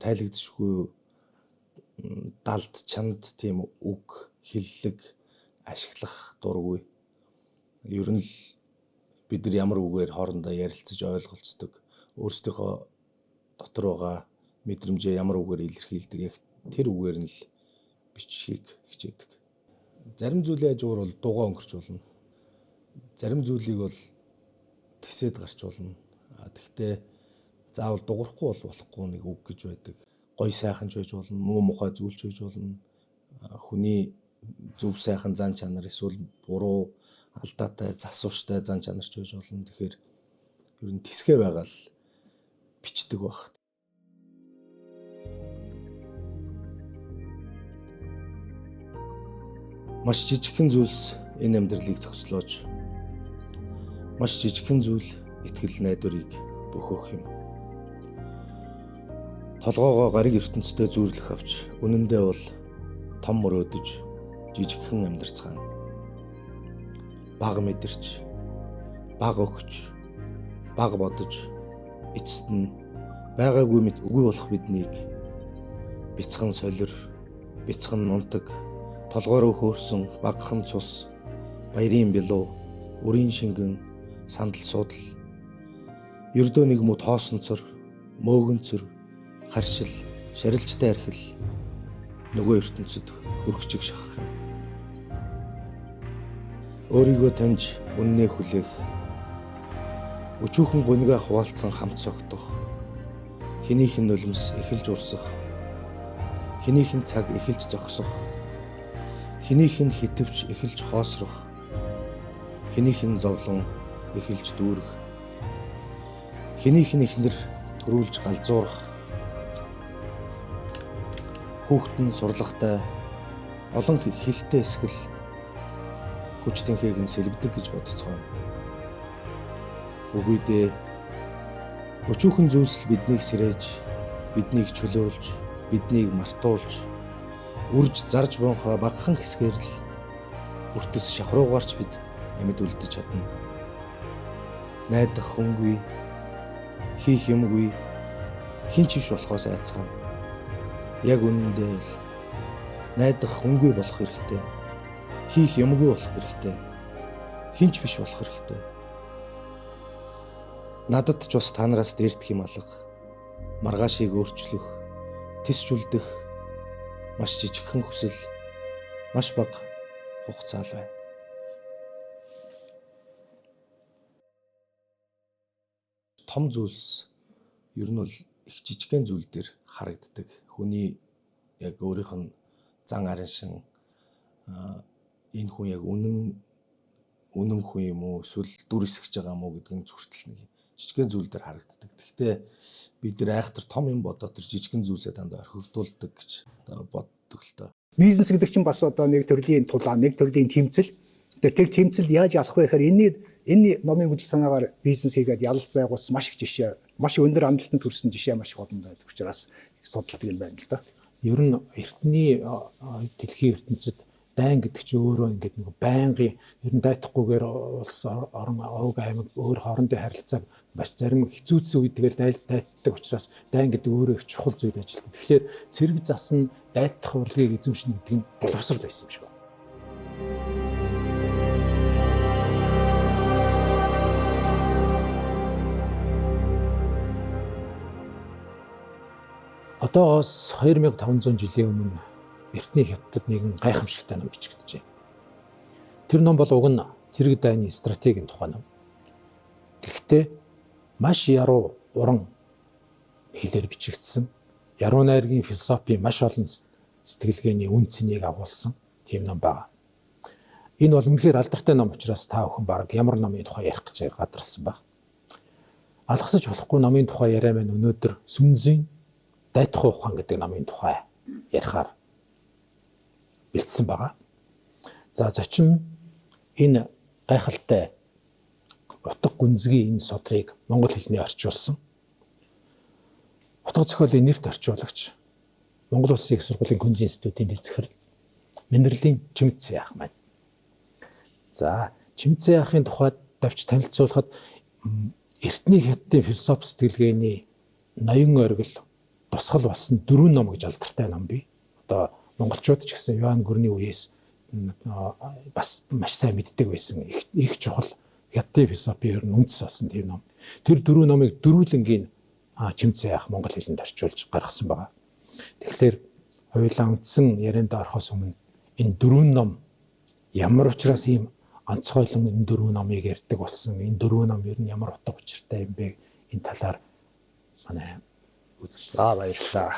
тайлагдшгүй далд чанд тийм үг хиллэг ашиглах дургүй. Ер нь л бид нар ямар үгээр хоорондоо ярилцаж ойлголцдог, өөрсдийнхөө дотор байгаа мэдрэмжээ ямар үгээр илэрхийлдэг, яг тэр үгээр нь л бичхийг хичээдэг. Зарим зүйлийн хажуугаар бол дугаа өнгөрч болно. Зарим зүйлийг бол тэсэд гарч болно. Тэгтээ заавал дуурахгүй бол болохгүй нэг үг гэж байдаг. Гой сайхан ч байж болно, муу мухай зүйлч байж болно. Хүний зөв сайхан зан чанар эсвэл буруу алдаатай, засууштай зан чанарч байж болно. Тэгэхээр ер нь тэсгээ байгаа л бичдэг баг. Маш жижигхэн зүйлс энэ амьдралыг зохицлоож, маш жижигхэн зүйл итгэл найдварыг бөхөөх юм. Толгоогоо гариг ертөнцтэй зүүрлэх авч, үнэндээ бол том мөрөөдөж, жижигхэн амьдарцгаана. Бага мэдэрч, бага өгч, бага бодож, эцэст нь байгаагүй мэт үгүй болох биднийг бяцхан солир, бяцхан нунтаг, толгоороо хөөрсөн багахан цус, баярын бэлуу, үрийн шингэн, сандал суудал, ердөө нэг мөт хоосонцор, мөөгөнцөр, харшил, шарилжтай архил нөгөө ертөнцид хүрхчиг шахах юм. Өөрийгөө таньж үннээ хүлээх, өчүүхэн гунигаа хуваалцсан хамт согтох, хэнийх нь нулимс эхэлж урсах, хэнийх нь цаг эхэлж зогсох, хэнийх нь хитвч эхэлж хоосрох, хэнийх нь зовлон эхэлж дүүрэх, хэнийх нь ихнэр төрүүлж галзуурах, хүүхдэн сурлагатай олон хилтэй эсгэл хүч тэнхийг нь сэлбдэг гэж бодцгоо. Үгүй дээ. Өчүүхэн зүйлс биднийг сэрээж, биднийг чөлөөлж, биднийг мартуулж, үрж зарж бонхоо багахан хэсгээр л үртэс шахруугаарч бид амьд үлдэж чадна. Найдах хүнгүй, хийх юмгүй, хин ч биш болохоос айцгаана. Яг үнэндээ л найдах хүнгүй болох хэрэгтэй. Хийх юмгүй болох хэрэгтэй. Хин ч биш болох хэрэгтэй. Надад ч бас та нараас дээрдэх юм алга. Маргаашийг өөрчлөх, тис жүлдэх маш жижигхэн хүсэл, маш бага хугацаа л байна. Том зүйлс ер нь бол их жижигхэн зүйл дээр харагддаг. Хүний яг өөрийнх нь зан арын шин энэ хүн яг үнэн хүн юм уу, эсвэл дүр эсгэж байгаа мó гэдэг нь зүртэл нэг жижигхэн зүйл дээр харагддаг. Гэхдээ бид нар айхтар том юм бодоод тэр жижигхэн зүйлсээ дандаа орхигдуулдаг гэж боддог л доо. Бизнес гэдэг чинь бас одоо нэг төрлийн тулаан, нэг төрлийн тэмцэл. Тэр тэмцэлд яаж асах вэ гэхээр энэ номын хөдөл санаагаар бизнес хийгээд ялалт байгуулсан маш их жишээ, маш өндөр амжилтанд хүрсэн жишээ маш их олон байдаг учраас судалдаг юм байна л да. Ер нь эртний дэлхийн ертөнцид дайн гэдэг чинь өөрөө ингээд нэг байнгын ер нь дайтахгүйгээр улс орон овг аймаг өөр хоорондын харилцааг маш зарим хэцүүдсэн үед тэгэл дайтдаг учраас дайн гэдэг өөрөө их чухал зүйл ажилтдаг. Тэгэхээр цэрэг засан дайтах урлагийг эзэмшнэ гэдэг нь боловсрол байсан юм шиг байна. Одоос 2500 жилийн өмнө Эртний хятадд нэгэн гайхамшигтай ном бичигдэжээ. Тэр ном бол уг нь цэрэг дайны стратегийн тухай ном. Гэхдээ маш яруу уран хэлээр бичигдсэн. Яруу найргийн философи маш олон сэтгэлгээний үн цэнийг агуулсан тийм ном байна. Энэ бол үнэхээр алдартай ном учраас та бүхэн баг ямар номын тухай ярих гэж гадарсан баг. Алгасаж болохгүй номын тухай яриа маань өнөөдөр Сүнзийн Дайтах ухаан гэдэг номын тухай ярихаар бэлдсэн байгаа. За зочин энэ гайхалтай утга гүнзгий энэ содрыг монгол хэлний орчуулсан. Утга зохиолын нэрт орчуулагч Монгол Улсын их сургуулийн Күнзийн институтын дэвсгэр Минерлийн Чимэцэн ах маань. За Чимэцэн ахын тухайд давч танилцуулахад эртний хятадын философи сэтгэлгээний ноён оргил тусгал болсон 4 ном гэж алдартай ном бий. Одоо монголчууд ч гэсэн Иоанн Гүрний үеэс бас маш сайн мэддэг байсан их чухал хятадын философи ер нь үндэс болсон тийм ном. Тэр 4 номыг дөрвөлөнгийн чимцээ яах монгол хэлэнд орчуулж гаргасан байгаа. Тэгэхээр хоёулаа үндсэн ярианд орохоос өмнө энэ 4 ном ямар учраас ийм онцгойлон энэ 4 номыг ярьдаг болсон. Энэ 4 ном ер нь ямар утга учиртай юм бэ? Энэ талаар манай үзэл. За баярлалаа.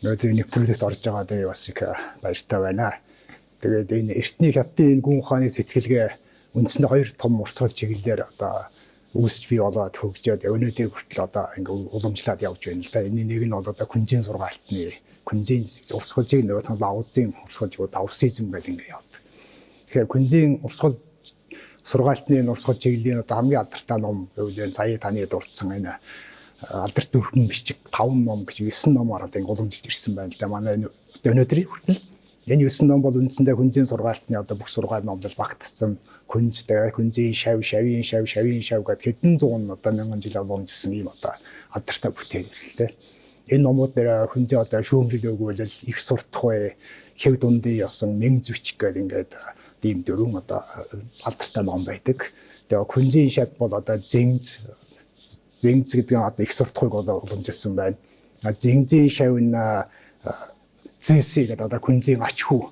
Өнөөдөр нэвтрүүлэгт орж байгаа дэй бас их баяртай байна. Тэгээд энэ эртний хятадын гүн ухааны сэтгэлгээ үндсэндээ 2 том урсгал чиглэлээр одоо үүсч бий болоод хөгжөөд өнөөдөр хүртэл одоо ингээ уламжлаад явж байна л да. Энэ нэг нь бол одоо күнзийн сургаалтны күнзийн урсгалжийг нөгөө лаузын урсгалж даурсизм гэдэг ингээ явдаг. Тэгэхээр күнзийн урсгал сургаалтны урсгал чиглэлийн одоо хамгийн алдартай ном гэвэл сая таны дурдсан энэ алдарт дөрвөн бичиг 5 ном гэж 9 номоор одоо ингээ уламжилж ирсэн байна л да. Манай өнөөдрийн хүртэл энэ 9 ном бол үндсэндээ күнзийн сургаалтны одоо бүх сургаал номдол багтцсан күнзтэй күнзийн шавийн шав гэдэг хэдэн зуун одоо мянган жил уламжилсан ийм одоо алдартай бүтээл л дээ. Энэ номууд дээр хүнзээ одоо шүүмжил өгвөл их суртах бай, хэв дундын ёсон, мэн зүвч гэдэг ингээд ийм дөрвөн одоо алдартай ном байдаг. Тэгээ күнзийн шав бол одоо зэнгз гэдэг нь одоо их суртахыг одоо уламжилсан байна. Зэнгзийн шав нь зэсэ гэдэг одоо күнзийн ач хүү.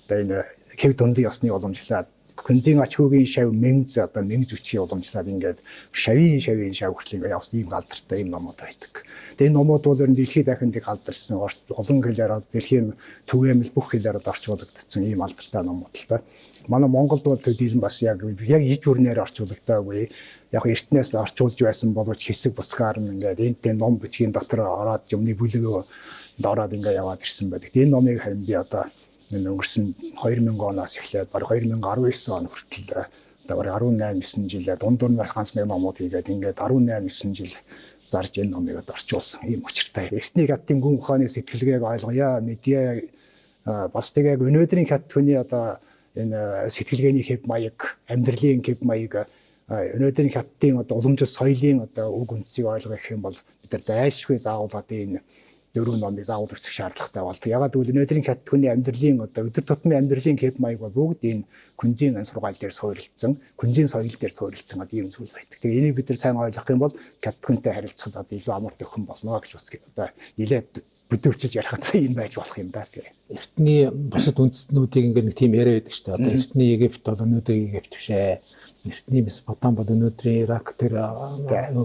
Одоо энэ хэв дундын ёсны уламжлаад күнзийн ач хүүгийн шав мэнз одоо мэнз үчи уламжлаад ингээд шавийн шав хүртэл ингээд явсан ийм алдартай ийм номууд байдаг. Тэгээ энэ номууд бол дэлхийд дахинд их алдарсан олон хэлээр дэлхийн түгээмэл бүх хэлээр орчуулагдсан ийм алдартай номууд л да. Манай Монголд бол төдийлөн бас яг иж бүрнээр орчуулагдаагүй. Яг эртнээс орчуулж байсан боловч хэсэг бусгаар ингээд энэ ном бичгийн дотор ороод юмны бүлэгөө ороод ингээд яваад ирсэн байдаг. Энэ номыг харин би одоо өнгөрсөн 2000 оноос эхлээд бараг 2019 он хүртэл одоо бараг 18-9 жилээ дундуур нь ганц нэг номууд хийгээд ингээд 18-9 жил зарж энэ номыг орчуулсан ийм учиртай. Эртний хятадын гүн ухааны сэтгэлгээг ойлгоё, мэдээ бас тэгээд өнөөдрийн хятад хүний одоо энэ сэтгэлгээний хэв маяг, амьдралын хэв маяг өнөөдрийн хятадын одоо уламжлал соёлын одоо уг үндсийг ойлгох гэх юм бол бид нар зайлшгүй заавал одоо энэ 4 номыг заавал өсөх шаардлагатай болдог. Ягаад гэвэл өнөөдрийн хятад хүний амьдралын одоо өдөр тутмын амьдралын хэв маяг бол бүгд энэ күнзийн сургаал дээр суурилсан, күнзийн соёл дээр суурилсан ийм зүйл байдаг. Тэгээ энийг бид нар сайн ойлгох юм бол хятад хүнтэй харилцахад одоо илүү амар төхөн болно гэж бас одоо нэлээд бүдүүчж ярихад юм байж болох юм да. Эртний бусад үндэстнүүдийг ингээд нэг тийм яриа байдаг шүү дээ. Одоо эртний Египт бол өнөөдрийн Египт биш ээ. Эртний Месопотам бол өнөөдрийн Ирак тэр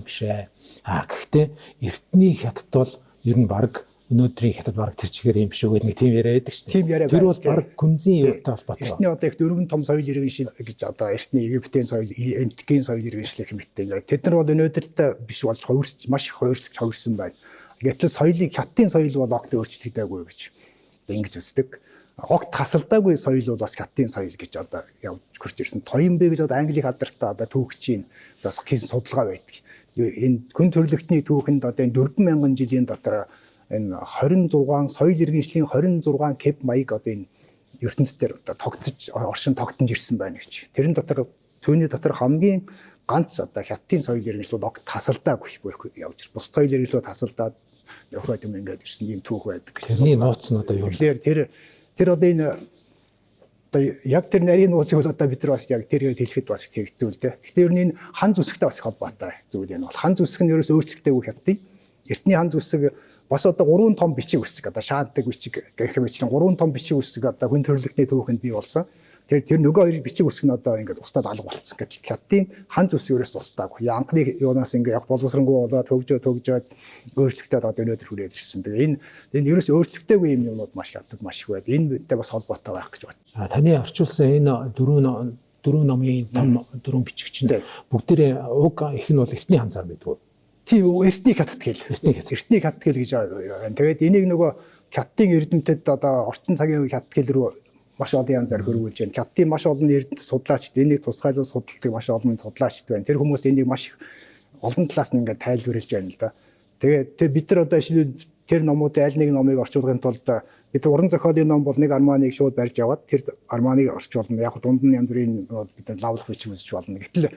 биш ээ. Гэхдээ эртний хятад бол ер нь баг өнөөдрийн хятад баг тэр чигээр юм биш үү гэдэг нэг тийм яриа байдаг шүү дээ. Тэр бол баг күнзийн юутай холбоотой. Эртний одоо их 4 том соёл иргэншил гэж одоо эртний Египтийн соёл, энтгийн соёл иргэншлэх хэмтээ. Тэд нар бол өнөөдөртөө биш болж маш их хувирсан байна. Гэтэл соёлыг хятадын соёл бол огт өөрчлөгдөөгүй гэж ингэж үздэг. Огт тасалдаагүй соёл бол бас хятадын соёл гэж одоо явж хурж ирсэн. Тоёмбэ гэж одоо Английн алдартай одоо түүхчийн бас хийсэн судалгаа байдаг. Энэ хүн төрөлхтний түүхэнд одоо энэ 4000 жилийн дотор энэ 26 соёл иргэншлийн 26 кеп маяг одоо энэ ертөнцийн одоо оршин тогтнож ирсэн байна гэж. Тэрэн дотор түүний дотор хамгийн ганц одоо хятадын соёл иргэншил огт тасалдаагүй явж бус соёл иргэншлүүд тасалдаад явах юм ингээд ирсэн ийм түүх байдаг. Тэрний нууц нь одоо юу вэ? Тэр одоо энэ одоо яг тэр нарийн нууцыг одоо бид нар бас яг тэрийг хэлэхэд бас их хэцүү л дээ. Гэхдээ ер нь энэ хан зүсгтэй бас холбоотой зүйл энэ бол. Хан зүсг нь ерөөс өөрчлөгдөөгүй хятадын. Эртний хан зүсг бас одоо 3 том бичиг үсэг одоо шааддаг бичиг гэх мэтлэн 3 том бичиг үсэг одоо хүн төрөлхтний түүхэнд бий болсон. Тэр нөгөө хоёр бичиг үсэг нь одоо ингээд устдад алга болсон. Гэтэл хятадын хан зүсг ерөөс устдаагүй. Анхны юунаас ингээд яг боловсронгуй болоод төгжөөд өөрчлөгдөд одоо өнөөдөр хүрээд ирсэн. Тэгээ энэ ерөөс өөрчлөгдөөгүй юм юмуд маш хятад маш их байд. Энэ бас холбоотой байх гэж байна. Таны орчуулсан энэ 4 номын том 4 бичигчэнд бүгдээрээ уг их нь бол эртний ханзаар байдаг. Тийм эртний хятад гэл. Эртний хятад гэл гэж байна. Тэгээд энийг нөгөө хятадын эрдэмтэд одоо орчин цагийн хятад гэл рүү маш олон янзаар хөрвүүлж байна. Хятадын маш олон эрдэнэт судлаачид энийг тусгайлан судалдаг маш олон судлаачид байна. Тэр хүмүүс энийг маш олон талаас нь ингээд тайлбарлаж байна л да. Тэгээд бид нар одоо тэр номуудын аль нэг номыг орчуулгын тулд бид уран зохиолын ном бол нэг арманыг шууд барьж яваад тэр арманыг орчуулна. Яг дунд нь янз бүрийн бид нар лавлах бичиг үзэж болно. Гэтэл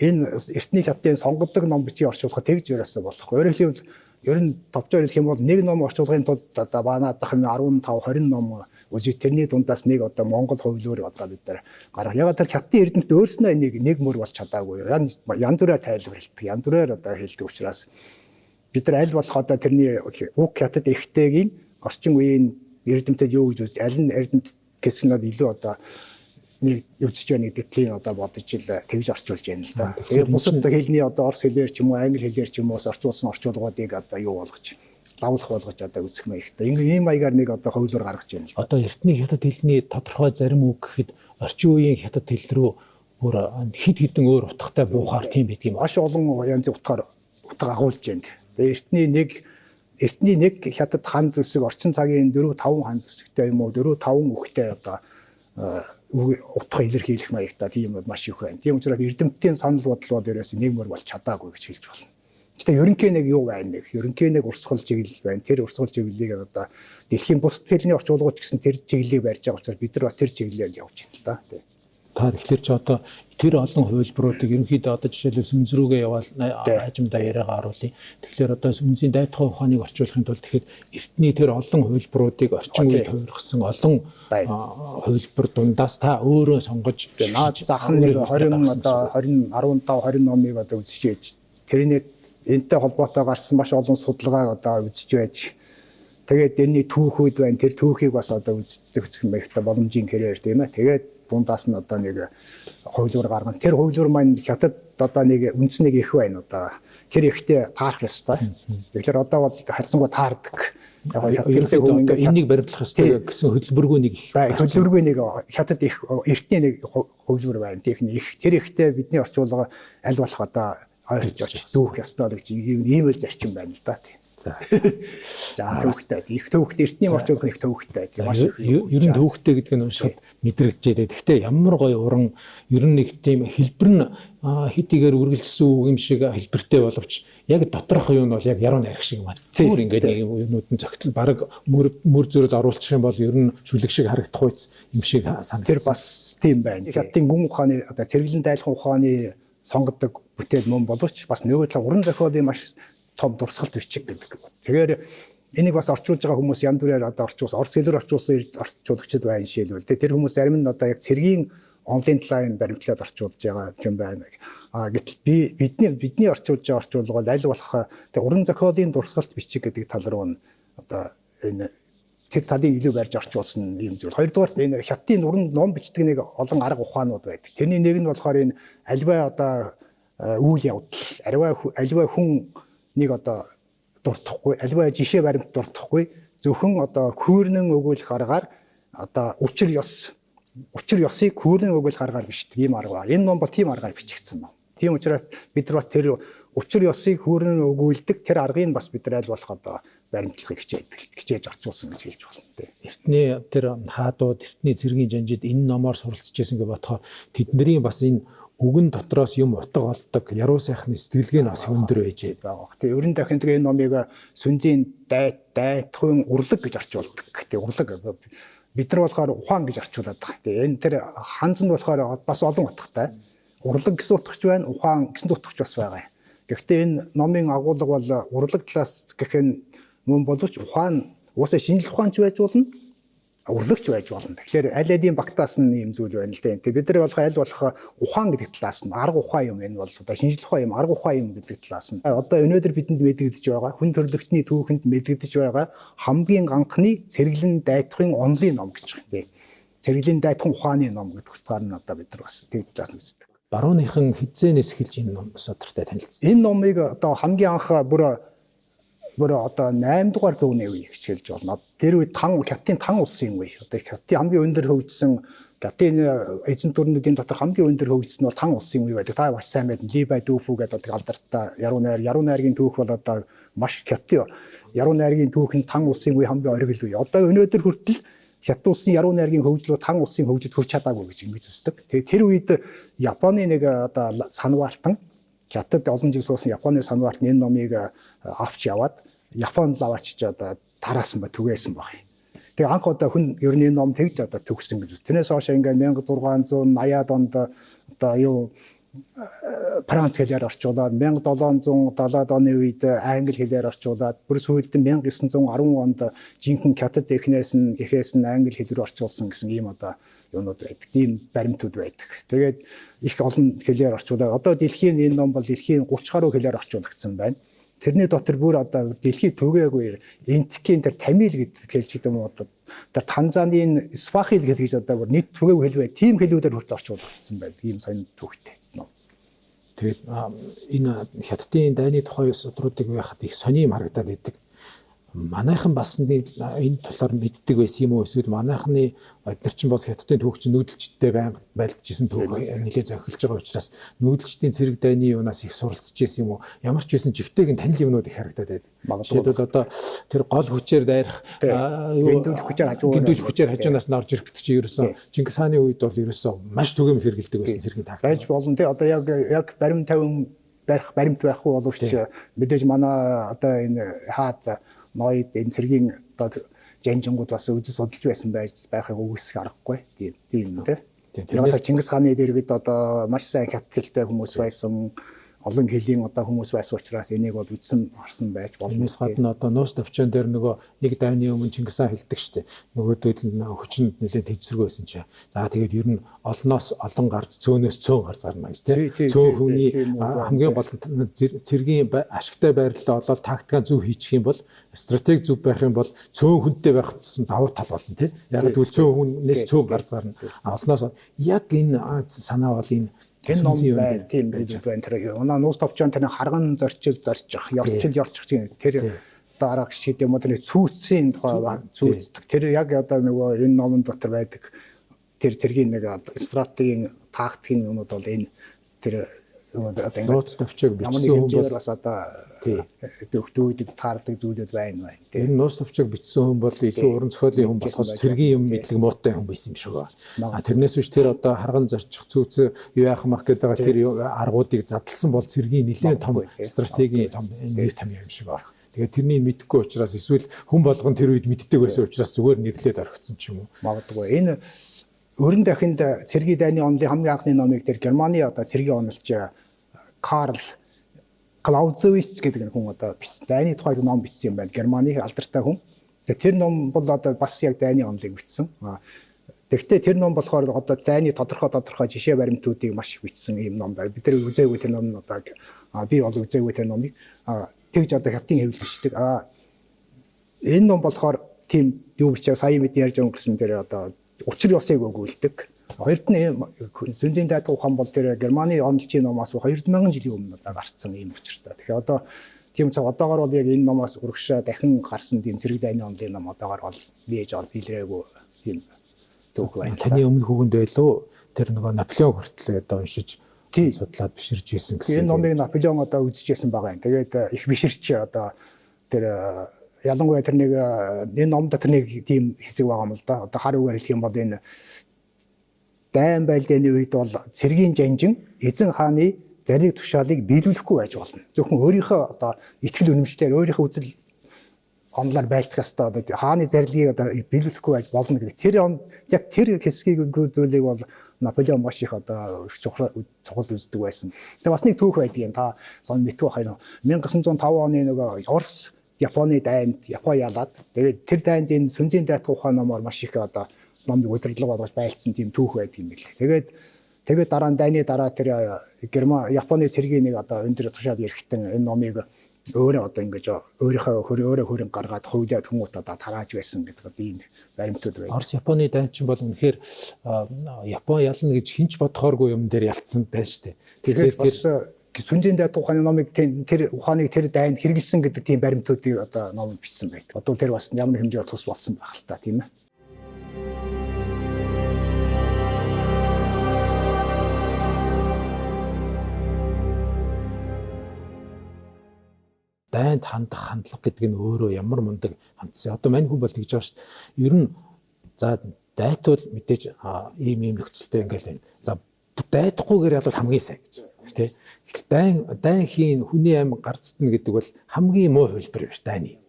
энэ эртний хятадын сонгодог ном бичгийг орчуулахад тэгж ерөөсөө болохгүй. Өөрөөр хэлбэл ер нь товчоор хэлэх юм бол нэг ном орчуулгын тулд одоо манай зах нь 15 20 ном үзэж тэрний дундаас нэг одоо Монгол хувлөөр одоо бид нар гаргах. Яг тэр хятадын эрдэмт өөрснөө нэг мөр болж чадаагүй. Янз бүрээр тайлбарладаг. Янз бүрээр одоо хэлдэг учраас бид нар аль болох одоо тэрний уг хятад ихтэйгийн орчин үеийн эрдэмтэд юу гэж аль нь эрдэмт гэснээр илүү одоо нэг үзэж байна гэдгийг одоо бодож ил тэгж орчуулж байна л да. Тэгээ бусад хэлний одоо орос хэлээр ч юм уу англи хэлээр ч юм уу орчуулсан орчуулгуудыг одоо юу болгож давлах болгож одоо үзэх маягтай. Ийм маягаар нэг одоо хөвлөөр гаргаж байна л. Одоо эртний хятад хэлний тодорхой зарим үг гэхэд орчин үеийн хятад хэл рүү бүр хид хідэн өөр утгатай буухаар тийм байдаг юм. Маш олон янзын утга агуулж байна. Тэгээ эртний нэг хятад хан зүсэг орчин цагийн 4 5 хан зүсэгтэй юм уу 4 5 үхтэй одоо утга илэрхийлэх маягтай тийм маш их байна. Тийм учраас эрдэмтдийн санал бодол бол ерөөс нэг мөр болж чадаагүй гэж хэлж болно. Гэхдээ ерөнхий нэг юу байна нэг ерөнхий нэг урсгал чиглэл байна. Тэр урсгал чиглэлийг одоо дэлхийн бус хэлний орчуулгууд гэсэн тэр чиглэлийг барьж байгаа учраас бид нар бас тэр чиглэлээр явж байна л да. Тийм. Та тэгэхээр ч одоо тэр олон хувилбаруудыг ерөнхийдөө одоо жишээлбэл сүнс рүүгээ яваал хажимдаа яриагаа оруулъя. Тэгэхээр одоо сүнсийн дайтхой ухааныг орчуулахын тулд тэгэхээр эртний тэр олон хувилбаруудыг орчин үед хувиргасан олон хувилбар дундаас та өөрөө сонгож наад зах нь нэг 20 одоо 20 15 20 номыг одоо үзчихээж тэрний энэтэй холбоотой гарсан маш олон судалгааг одоо үзэж байж тэгээд энэний түүхүүд байна. Тэр түүхийг бас одоо үзэх юм байхтай боломжийн хэрээр тийм ээ. Тэгээд дундаас нь одоо нэг хувилбар гаргана. Тэр хувилбар маань хятад одоо нэг үндснийг их байна одоо. Тэр ихтэй таарах ёстой. Тэгэхээр одоо бол харьцангуй таардаг. Яг энийг баримтлах ёстой гэсэн хөтөлбөргүй нэг их. Хөтөлбөргүй нэг хятад их эртний нэг хувилбар байна. Техник их. Тэр ихтэй бидний орчуулга аль болох одоо ойрч дүүх ёстой гэж ийм л зарчим байна л да. За. За төвхтэй. Их төвхтэй эртний орчуулгын их төвхтэй. Маш их. Ер нь төвхтэй гэдэг нь уншихад мэдрэгдэж дээ. Гэхдээ ямар гоё уран ер нь нэг тийм хэлбэр нь хитигээр үргэлжсэн үг юм шиг хэлбэртэй боловч яг доторх юу нь бол яг яруу найрах шиг юм байна. Түр ингээд нэг юмнууд нь зөгтөл баг мөр зөрөд оруулчих юм бол ер нь шүлэг шиг харагдах үйц юм шиг санагдав. Тэр бас тийм байна. Хятадын гүн ухааны одоо цэргэлэн дайлхан ухааны сонгодог бүтээл мөн боловч бас нөгөө талаа уран зохиолын маш том дурсгалт бичиг гэдэг. Тэгэхээр энийг бас орчуулж байгаа хүмүүс янз бүрээр одоо орчуулсан орос хэлээр орчуулсан орчуулагчид байна жишээлбэл. Тэр хүмүүс зарим нь одоо яг цэргийн онлайн талын баримтлаад орчуулж байгаа юм байна. Гэтэл бидний орчуулж байгаа орчуулга бол аль болох тэр уран зохиолын дурсгалт бичиг гэдэг тал руу нь одоо энэ тэр талыг илүү барьж орчуулсан юм зүйл. Хоёрдугаар энэ хятадын уран ном бичдэг нэг олон арга ухаанууд байдаг. Тэрний нэг нь болохоор энэ альва одоо үйл явдал, альва хүн нэг одоо дуртахгүй, альва жишээ баримт дуртахгүй зөвхөн одоо хүүрнэн өгүүлэх аргаар одоо учир ёсыг хүүрнэн өгүүлэх аргаар бичдэг ийм арга. Энэ ном бол тийм аргаар бичигдсэн ном. Тийм учраас бид нар бас тэр учир ёсыг хүүрнэн өгүүлдэг тэр аргыг бас бид нар аль болох одоо баримтлахыг хичээж орчуулсан гэж хэлж болно. Эртний тэр хаадууд, эртний цэргийн жанжид энэ номоор суралцж байсан гэж бодохоор тэдний бас энэ үгэн дотроос юм утга олдог яруу сайхны сэтгэлгээ нь бас өндөр байж байгаа. Тэгээ ерөн дахин тэгээ энэ номыг сүнзийн дайтхуйн урлаг гэж орчуулдаг. Тэгээ урлаг бид нар болохоор ухаан гэж орчуулад байгаа. Тэгээ энэ тэр ханзанд болохоор бас олон утгатай. Урлаг гэсэн утгач байна, ухаан гэсэн утгач бас байгаа. Гэхдээ энэ номын агуулга бол урлаг талаас гэх нь мөн боловч ухаан уусаа шинжлэх ухаанч байж болно. Урлагч байж болно. Тэгэхээр аль алийн багтаас нь юм зүйл байна л дээ. Бид нар аль болох ухаан гэдэг талаас нь арга ухаан юм энэ бол одоо шинжлэх ухаан юм, арга ухаан юм гэдэг талаас нь. Одоо өнөөдөр бидэнд мэдэгдэж байгаа хүн төрөлхтний түүхэнд мэдэгдэж байгаа хамгийн анхны цэргэлэн дайтхуйн онлын ном гэж байна. Цэргэлэн дайтхан ухааны ном гэдэг утгаар нь одоо бид нар бас тэг талаас нь үздэг. Барууныхан хизээнээс эхэлж энэ ном содортой танилцсан. Энэ номыг одоо хамгийн анх бүр одоо 8 дугаар зууны үе гэж хэлж болно. Тэр үед хятадын тан улсын үе. Одоо хятадын хамгийн өндөр хөгжсөн хятадын эзэн төрнүүдийн дотор хамгийн өндөр хөгжсөн бол тан улсын үе байдаг. Та бас сайн мэднэ. Либай дүүфүү гэдэг алдартай яруу найргийн түүх бол одоо маш хятадын яруу найргийн түүх нь тан улсын үе хамгийн оргил үе. Одоо өнөөдөр хүртэл хятад улсын яруу найргийн хөгжлөө тан улсын хөгжилд хүрч чадаагүй гэж ингэж үздэг. Тэгээ тэр үед Японы нэг одоо санваартан хятад олон жил суусан Японы санваартан энэ номыг авч яваад Японд лаваачиж одоо тараасан ба түгээсэн баг. Тэгээ анх удаа хүн ер нь энэ ном тэгж одоо төгсөн гэж. Тэрнээс хойш ингээд 1680-аад онд одоо юу Франц хэлээр орчуулад 1770-ад оны үед англи хэлээр орчуулад бүр сүүлд нь 1910 онд жинхэнэ хятад эхнээс нь англи хэл рүү орчуулсан гэсэн ийм одоо юунууд байдаг. Тийм баримтууд байдаг. Тэгээд их олон хэлээр орчуулаад одоо дэлхийн энэ ном бол дэлхийн 30 гаруй хэлээр орчуулагдсан байна. Тэрний дотор бүр одоо дэлхийд түгээгүй энтхийн тэр тамил гэдэг хэлж гэдэг юм одоо тэр Танзанийн Свахил хэл гэж одоо бүр нийт түгээгүй хэл бай. Тийм хэлүүдээр хүртэл орчуулагдсан байдаг. Ийм сонин түүхтэй. Тэгээд энэ хятадын дайны тухай судруудыг байхад их сони юм харагдаад байдаг. Манайхан бас энэ талаар мэддэг байсан юм уу? Эсвэл манайхны эдгээр чинь бас хятадын түүх чинь нүүдэлчтэй байлдажсэн түүх нэлээд зохилж байгаа учраас нүүдэлчдийн цэрэг дайны юунаас их суралцж байсан юм уу? Ямар ч байсан жигтэйг танил юмнууд их харагдаад байдаг. Жишээлбэл одоо тэр гол хүчээр дайрах гиндүүлэх хүчээр хажуунаас нь орж ирэх гэдэг чинь ерөөсөн Чингис хааны үед бол ерөөсөн маш түгээмэл хэрэгэлдэг байсан цэргийн тактик. Байж болно тий одоо яг баримт байхгүй боловч мэдээж манай одоо энэ хаад ноёд энэ цэргийн одоо жанжингууд бас үзэл судалж байсан байхыг үгүйсэх аргагүй тийм тий. Тэгээд Чингис хааны дэргэд одоо маш сайн хятадтай хүмүүс байсан, олон хэлийн одоо хүмүүс байсан учраас энийг бол үзсэн харсан байж болно. Энэс гадна одоо нуус төвчөн дээр нөгөө нэг дайны өмнө Чингис хаан хэлдэг штеп. Нөгөөдөл нь хүчинд нэлээд тэнцвэргүй байсан чи. За тэгээд ер нь олноос олон гарч цөөнөөс цөөн гарч гарна гэж тий. Цөөн хүний хамгийн гол цэргийн ашигтай байрлалаа олоод тактикаа зөв хийчих юм бол стратеги зөв байх юм бол цөөн хүнтэй байх тусам давуу тал болно тий. Яг тэгвэл цөөн хүнээс цөөн гарч гарна. Олноос яг энэ санаа бол энэ энэ ном байна тийм гэж байна. Тэр нуус товчон тэр харган зорчил зорчих, ёрчих тийм тэр дараах шийдэм юм тэр цүүцийн тухай цүүцдэг. Тэр яг одоо нөгөө энэ номон дотор байдаг тэр цэргийн нэг стратегийн тактикийн юмуд бол энэ тэр одоо нууц төвчөг бичсэн хүн бол бас одоо төвхтүүд таардаг зүйлүүд байна. Тэр нууц төвчөг бичсэн хүн бол илүү уран зохиолын хүн болохоос цэргийн юм мэдлэг муутай хүн байсан юм шиг байна. Тэрнээс биш тэр одоо харган зорчих цүүц юу яах мах гэдэг тэр аргуудыг задлсан бол цэргийн нэлээд том стратегийн том нэг том юм шиг байна. Тэгээд тэрний мэдэхгүй учраас эсвэл хүн болгон тэр үед мэддэг байсан учраас зүгээр нэрлээд орхисон ч юм уу. Магадгүй энэ өрн дахинд цэргийн дайны онлын хамгийн анхны номыг тэр Германы одоо цэргийн онолч Карл Клаузевич гэдэг хүн одоо дайны тухай ном бичсэн юм байна. Германы алдартай хүн. Тэр ном бол одоо бас яг дайны онлыг бичсэн. Тэгэхдээ тэр ном болохоор одоо дайны тодорхой жишээ баримтуудыг маш их бичсэн юм ном байна. Бид нар үзээгүй тэр ном нь одоо би бол үзээгүй тэр номыг тэгж одоо хятадын хэвлэл бичдэг. Энэ ном болохоор тийм юу бичээ сая мэдээ ярьж байгаа гэсэн тэр одоо учир ёсыг өгүүлдэг. Хоёрт нь Сүнзийн дайд ухаан бол тэр Германы онолчийн номоос 2000 жилийн өмнө одоо гарсан ийм учиртай. Тэгэхээр одоо тийм ч одоогор бол яг энэ номоос урагшаа дахин гарсан тийм цэрэг дайны онолын ном одоогор бол бийж илрээгүй тийм түүх байна. Таны өмнө хүүгэнд байлуу тэр нөгөө Наполеон хүртэл одоо уншиж судлаад биширж ирсэн гэсэн. Энэ номыг Наполеон одоо үзчихсэн байгаа юм. Тэгээд их биширч одоо тэр ялангуяа тэр нэг энэ номд тэр нэг тийм хэсэг байгаа юм л да. Одоо хар үгээр хэлэх юм бол энэ дайн байлдааны үед бол цэргийн жанжин эзэн хааны зариг тушаалыг биелүүлэхгүй байж болно. Зөвхөн өөрийнхөө одоо итгэл үнэмшлээр өөрийнхөө үзэл онлоор байлдах ёстой. Хааны зарилыг одоо биелүүлэхгүй байж болно гэдэг. Тэр яг тэр хэсгийг зүйлийг бол Наполеон маш их одоо чухал үздэг байсан. Тэгээ бас нэг түүх байдаг юм. Та сон мэдгүй байна. 1905 оны нөгөө Орос Японы дайнд Япон ялаад тэгээд тэр дайнд энэ Сүнзийн дайд ухаан номоор маш их одоо номыг удирдлага болгож байлцсан тийм түүх байдаг юм билээ. Тэгээд дараа нь дайны дараа тэр Японы цэргийн нэг одоо өндөр тушаал эрэхтэн энэ номыг өөрөө одоо ингэж өөрийнхөө хөрөн гаргаад хувьдаад хүмүүст одоо тарааж байсан гэдэг ийм баримтууд байна. Орос Японы дайн чинь бол үнэхээр Япон ялна гэж хинч бодохооргүй юм дээр ялцсан дайн шүү дээ. Тэгэхээр тэр Сүнзийн дайд ухааны номыг тэр ухааныг тэр дайнд хэрэгэлсэн гэдэг тийм баримтуудыг одоо ном бичсэн байдаг. Одоо тэр бас ямар хэмжээгээр тус болсон байх л та тийм ээ. Дайнд хандах хандлага гэдэг нь өөрөө ямар мундаг хандсан. Одоо мань хүн бол тэгж байгаа шүү дээ. Ер нь за дайтвал мэдээж ийм нөхцөлтэй ингээл байна. За дайдахгүйгээр ялвал хамгийн сайн гэж. Тэ. Дайн хийн хүний амь гарцтна гэдэг бол хамгийн муу хувилбар биш дайны.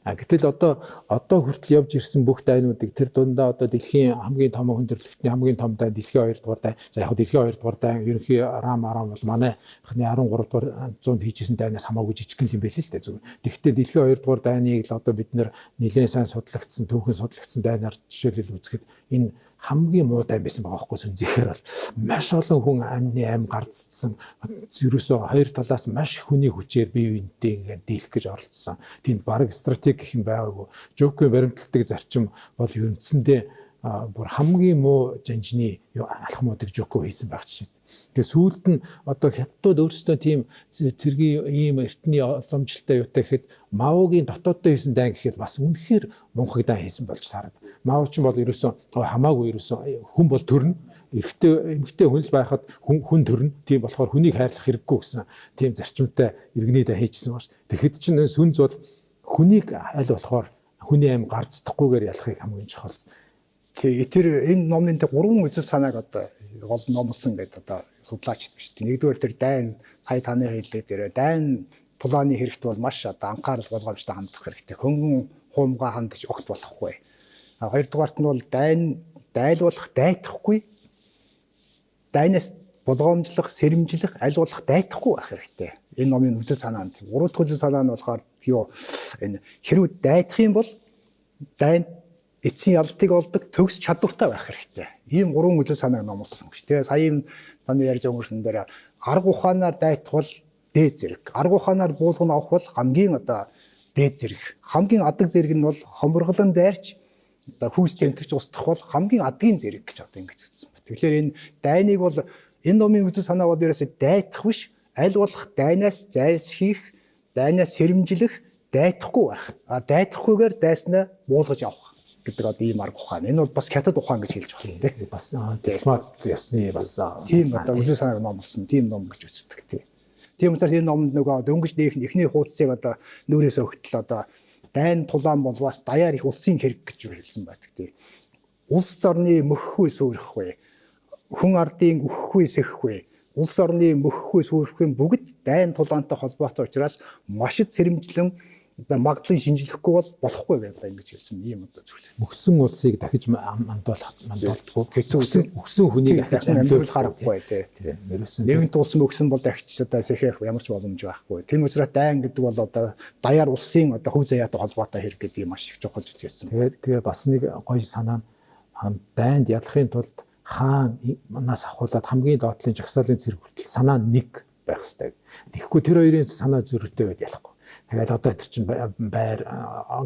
Гэтэл одоо хүртэл явж ирсэн бүх дайнуудыг тэр дундаа одоо дэлхийн хамгийн том хүндрэлтний хамгийн том дайн дэлхийн 2 дугаар дайн. За яг дэлхийн 2 дугаар дайн ерөнхий рам бол манайхны 13 дугаар зуунд хийжсэн дайнаас хамаагүй жижиг юм байл л дээ зүгээр. Тэгэхдээ дэлхийн 2 дугаар дайныг л одоо бид нэр нэлээд сайн судлагдсан, түүхэн судлагдсан дайнаар жишээлбэл үзэхэд энэ хамгийн муу дайн байсан байгаа хгүй сүнзэхээр бол маш олон хүн анны аим гардцсан ерөөсөө хоёр талаас маш хүний хүчээр бие биентэй ингээд дийлэх гэж оролцсон. Тэнд баг стратеги гэх юм байгаагүй. Жокийн баримтлагдаг зарчим бол ерөнхийдөө бүр хамгийн муу жанжны алхмуудыг Жоко хийсэн байх жишээ. Тэгээ сүүлд нь одоо хятадууд өөрсдөө тийм цэргийн ийм эртний боломжтой юутай гэхэд Маогийн дотооддоо хийсэн дайн гэхэд бас үнэхээр мунхаг дайн хийсэн болж таарад. Мао ч бол ерөөсөө хамаагүй ерөөсөө хүн бол төрнө. Эмэгтэй хүн л байхад хүн төрнө. Тийм болохоор хүнийг хайрлах хэрэггүй гэсэн тийм зарчимтай иргэний дайн хийжсэн байна. Тэгэхэд чинь сүнз бол хүнийг аль болохоор хүний аим гарцдахгүйгээр ялахыг хамгийн чухал. Тэр энэ номын 3 үзэл санааг одоо гол номлосон гэдэг одоо судлаач биш. Нэгдүгээр тэр дайн сая таны хэллээ тэр дайн планы хэрэгт бол маш одоо анхаарал болгоомжтой хандах хэрэгтэй. Хөнгөн хуумгаа хандаж огт болохгүй. Хоёрдугаарт нь бол дайлуулах дайтахгүй. Дайнаас болгоомжлох, сэрэмжлэх, аль болох дайтахгүй байх хэрэгтэй. Энэ номын үзэл санаа нь. Гурав дахь үзэл санаа нь болохоор энэ хэрвээ дайтах юм бол дайн эцсийн ялтыг олдог төгс чадвартай байх хэрэгтэй. Ийм 3 үзэл санааг номлосон гэж. Тэгээ сая таны ярьж өнгөрсөн дээр арга ухаанаар дайтах бол дээд зэрэг. Арга ухаанаар буулган авах бол хамгийн одоо дээд зэрэг. Хамгийн адаг зэрэг нь бол хомборглон дайрч одоо хүүс тэмтэрч устгах бол хамгийн адгийн зэрэг гэж одоо ингэж үзсэн байна. Тэгэхээр энэ дайныг бол энэ номын үзэл санаа бол ерөөсөө дайтах биш, аль болох дайнаас зайлсхийх, дайнаас сэрэмжлэх, дайтахгүй байх. Дайтахгүйгээр дайснаа буулгаж авах гэдэг одоо ийм арга ухаан. Энэ бол бас хятад ухаан гэж хэлж байна тийм. Бас дипломат ясны бас тийм одоо үзэл санааг номлосон тийм ном гэж үздэг тийм. Тийм учраас энэ номонд нөгөө дөнгөж эхний хуудсыг одоо нүрээс өгтөл одоо дайн тулаан бол бас даяар их улсын хэрэг гэж хэлсэн байдаг тийм. Улс орны мөхөхгүй сүрхэхгүй, хүн ардын өгөхгүй сэхэхгүй, улс орны мөхөхгүй сүрхэхгүй бүгд дайн тулаантай холбоотой учраас маш их сэрэмжлэн магадлан шинжлэхгүй бол болохгүй байлаа ингэж хэлсэн ийм одоо зүйл. Мөксөн улсыг дахиж мандуулдаггүй. Өгсөн хүнийг дахиж амьдруулах аргагүй тий. Ерөөсөн нэгэн улс мөксөн бол дахиж одоо сэхэх ямар ч боломж байхгүй. Тийм учраас дайн гэдэг бол одоо даяар улсын одоо хөв заяатай холбоотой хэрэг гэдэг юм маш их чухал гэж хэлсэн. Тэгээ бас нэг гоё санаа нь дайнд ялахын тулд хаан манаас ахуулаад хамгийн доотлын жагсаалын цэрэг хүртэл санаа нэг байх хэрэгтэй. Тэгэхгүй тэр хоёрын санаа зөрүүтэй байд ялахгүй. Тэгээд одоо тэр чинь байр